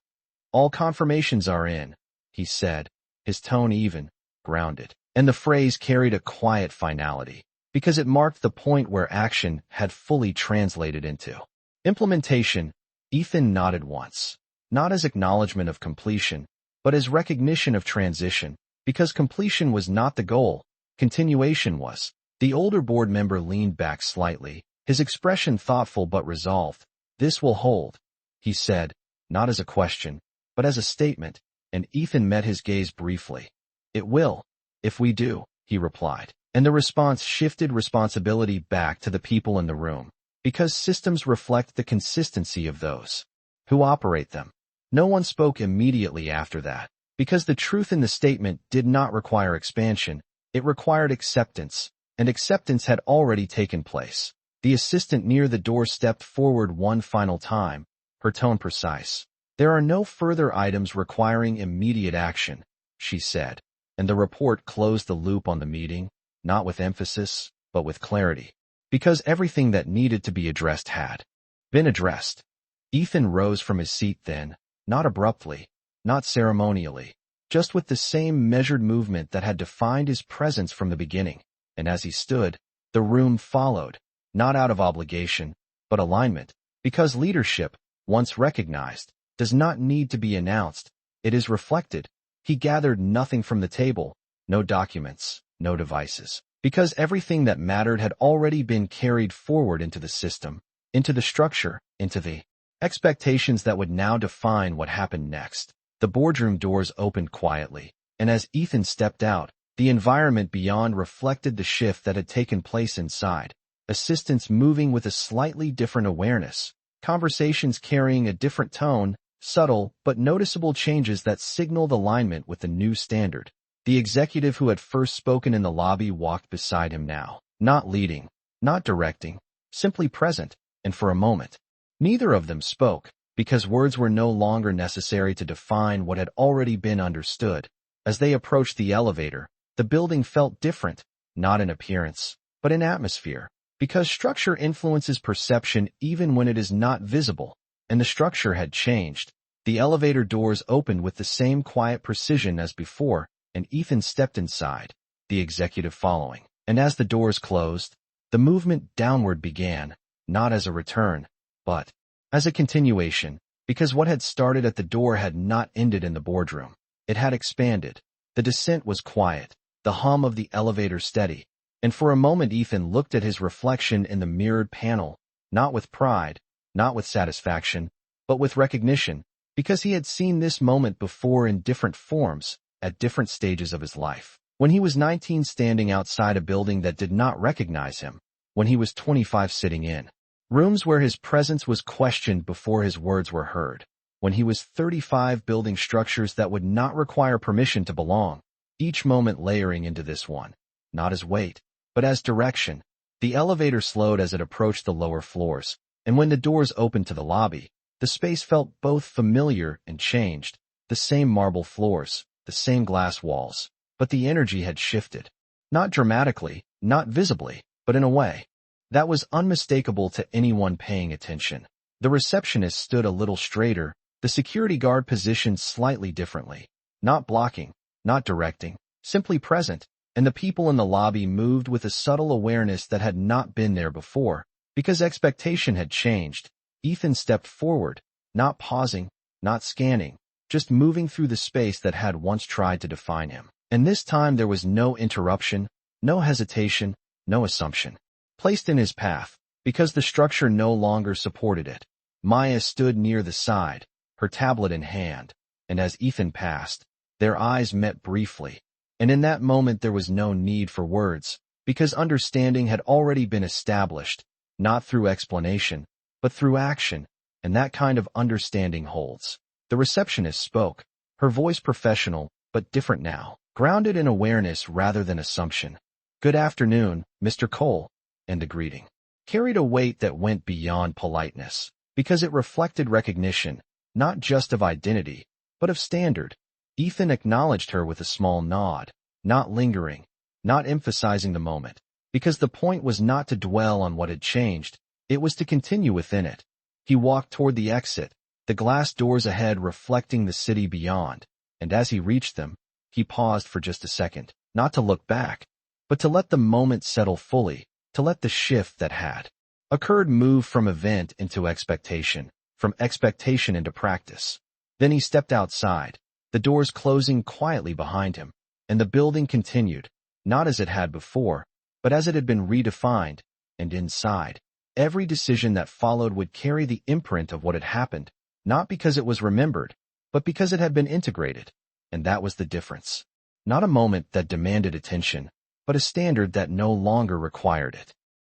All confirmations are in, he said, his tone even, grounded, and the phrase carried a quiet finality, because it marked the point where action had fully translated into implementation. Ethan nodded once, not as acknowledgement of completion, but as recognition of transition, because completion was not the goal, continuation was. The older board member leaned back slightly, his expression thoughtful but resolved. This will hold, he said, not as a question, but as a statement, and Ethan met his gaze briefly. It will, if we do, he replied, and the response shifted responsibility back to the people in the room, because systems reflect the consistency of those who operate them. No one spoke immediately after that, because the truth in the statement did not require expansion, it required acceptance, and acceptance had already taken place. The assistant near the door stepped forward one final time, her tone precise. There are no further items requiring immediate action, she said, and the report closed the loop on the meeting, not with emphasis, but with clarity, because everything that needed to be addressed had been addressed. Ethan rose from his seat then, not abruptly, not ceremonially, just with the same measured movement that had defined his presence from the beginning, and as he stood, the room followed, not out of obligation, but alignment, because leadership, once recognized, does not need to be announced, it is reflected. He gathered nothing from the table, no documents, no devices, because everything that mattered had already been carried forward into the system, into the structure, into the expectations that would now define what happened next. The boardroom doors opened quietly, and as Ethan stepped out, the environment beyond reflected the shift that had taken place inside. Assistants moving with a slightly different awareness, conversations carrying a different tone, subtle but noticeable changes that signaled alignment with the new standard. The executive who had first spoken in the lobby walked beside him now, not leading, not directing, simply present, and for a moment. Neither of them spoke, because words were no longer necessary to define what had already been understood. As they approached the elevator, the building felt different, not in appearance, but in atmosphere, because structure influences perception even when it is not visible, and the structure had changed. The elevator doors opened with the same quiet precision as before, and Ethan stepped inside, the executive following. And as the doors closed, the movement downward began, not as a return, but as a continuation, because what had started at the door had not ended in the boardroom. It had expanded. The descent was quiet, the hum of the elevator steady, and for a moment Ethan looked at his reflection in the mirrored panel, not with pride, not with satisfaction, but with recognition, because he had seen this moment before in different forms, at different stages of his life. When he was 19 standing outside a building that did not recognize him, when he was 25 sitting in rooms where his presence was questioned before his words were heard, when he was 35 building structures that would not require permission to belong, each moment layering into this one, not as weight, but as direction. The elevator slowed as it approached the lower floors, and when the doors opened to the lobby, the space felt both familiar and changed, the same marble floors, the same glass walls, but the energy had shifted. Not dramatically, not visibly, but in a way that was unmistakable to anyone paying attention. The receptionist stood a little straighter, the security guard positioned slightly differently, not blocking, not directing, simply present, and the people in the lobby moved with a subtle awareness that had not been there before, because expectation had changed. Ethan stepped forward, not pausing, not scanning, just moving through the space that had once tried to define him. And this time there was no interruption, no hesitation, no assumption placed in his path, because the structure no longer supported it. Maya stood near the side, her tablet in hand, and as Ethan passed, their eyes met briefly. And in that moment there was no need for words, because understanding had already been established, not through explanation, but through action, and that kind of understanding holds. The receptionist spoke, her voice professional, but different now, grounded in awareness rather than assumption. "Good afternoon, Mr. Cole," and the greeting carried a weight that went beyond politeness, because it reflected recognition, not just of identity, but of standard. Ethan acknowledged her with a small nod, not lingering, not emphasizing the moment, because the point was not to dwell on what had changed, it was to continue within it. He walked toward the exit, the glass doors ahead reflecting the city beyond, and as he reached them, he paused for just a second, not to look back, but to let the moment settle fully, to let the shift that had occurred move from event into expectation, from expectation into practice. Then he stepped outside, the doors closing quietly behind him, and the building continued, not as it had before, but as it had been redefined, and inside, every decision that followed would carry the imprint of what had happened, not because it was remembered, but because it had been integrated, and that was the difference. Not a moment that demanded attention, but a standard that no longer required it.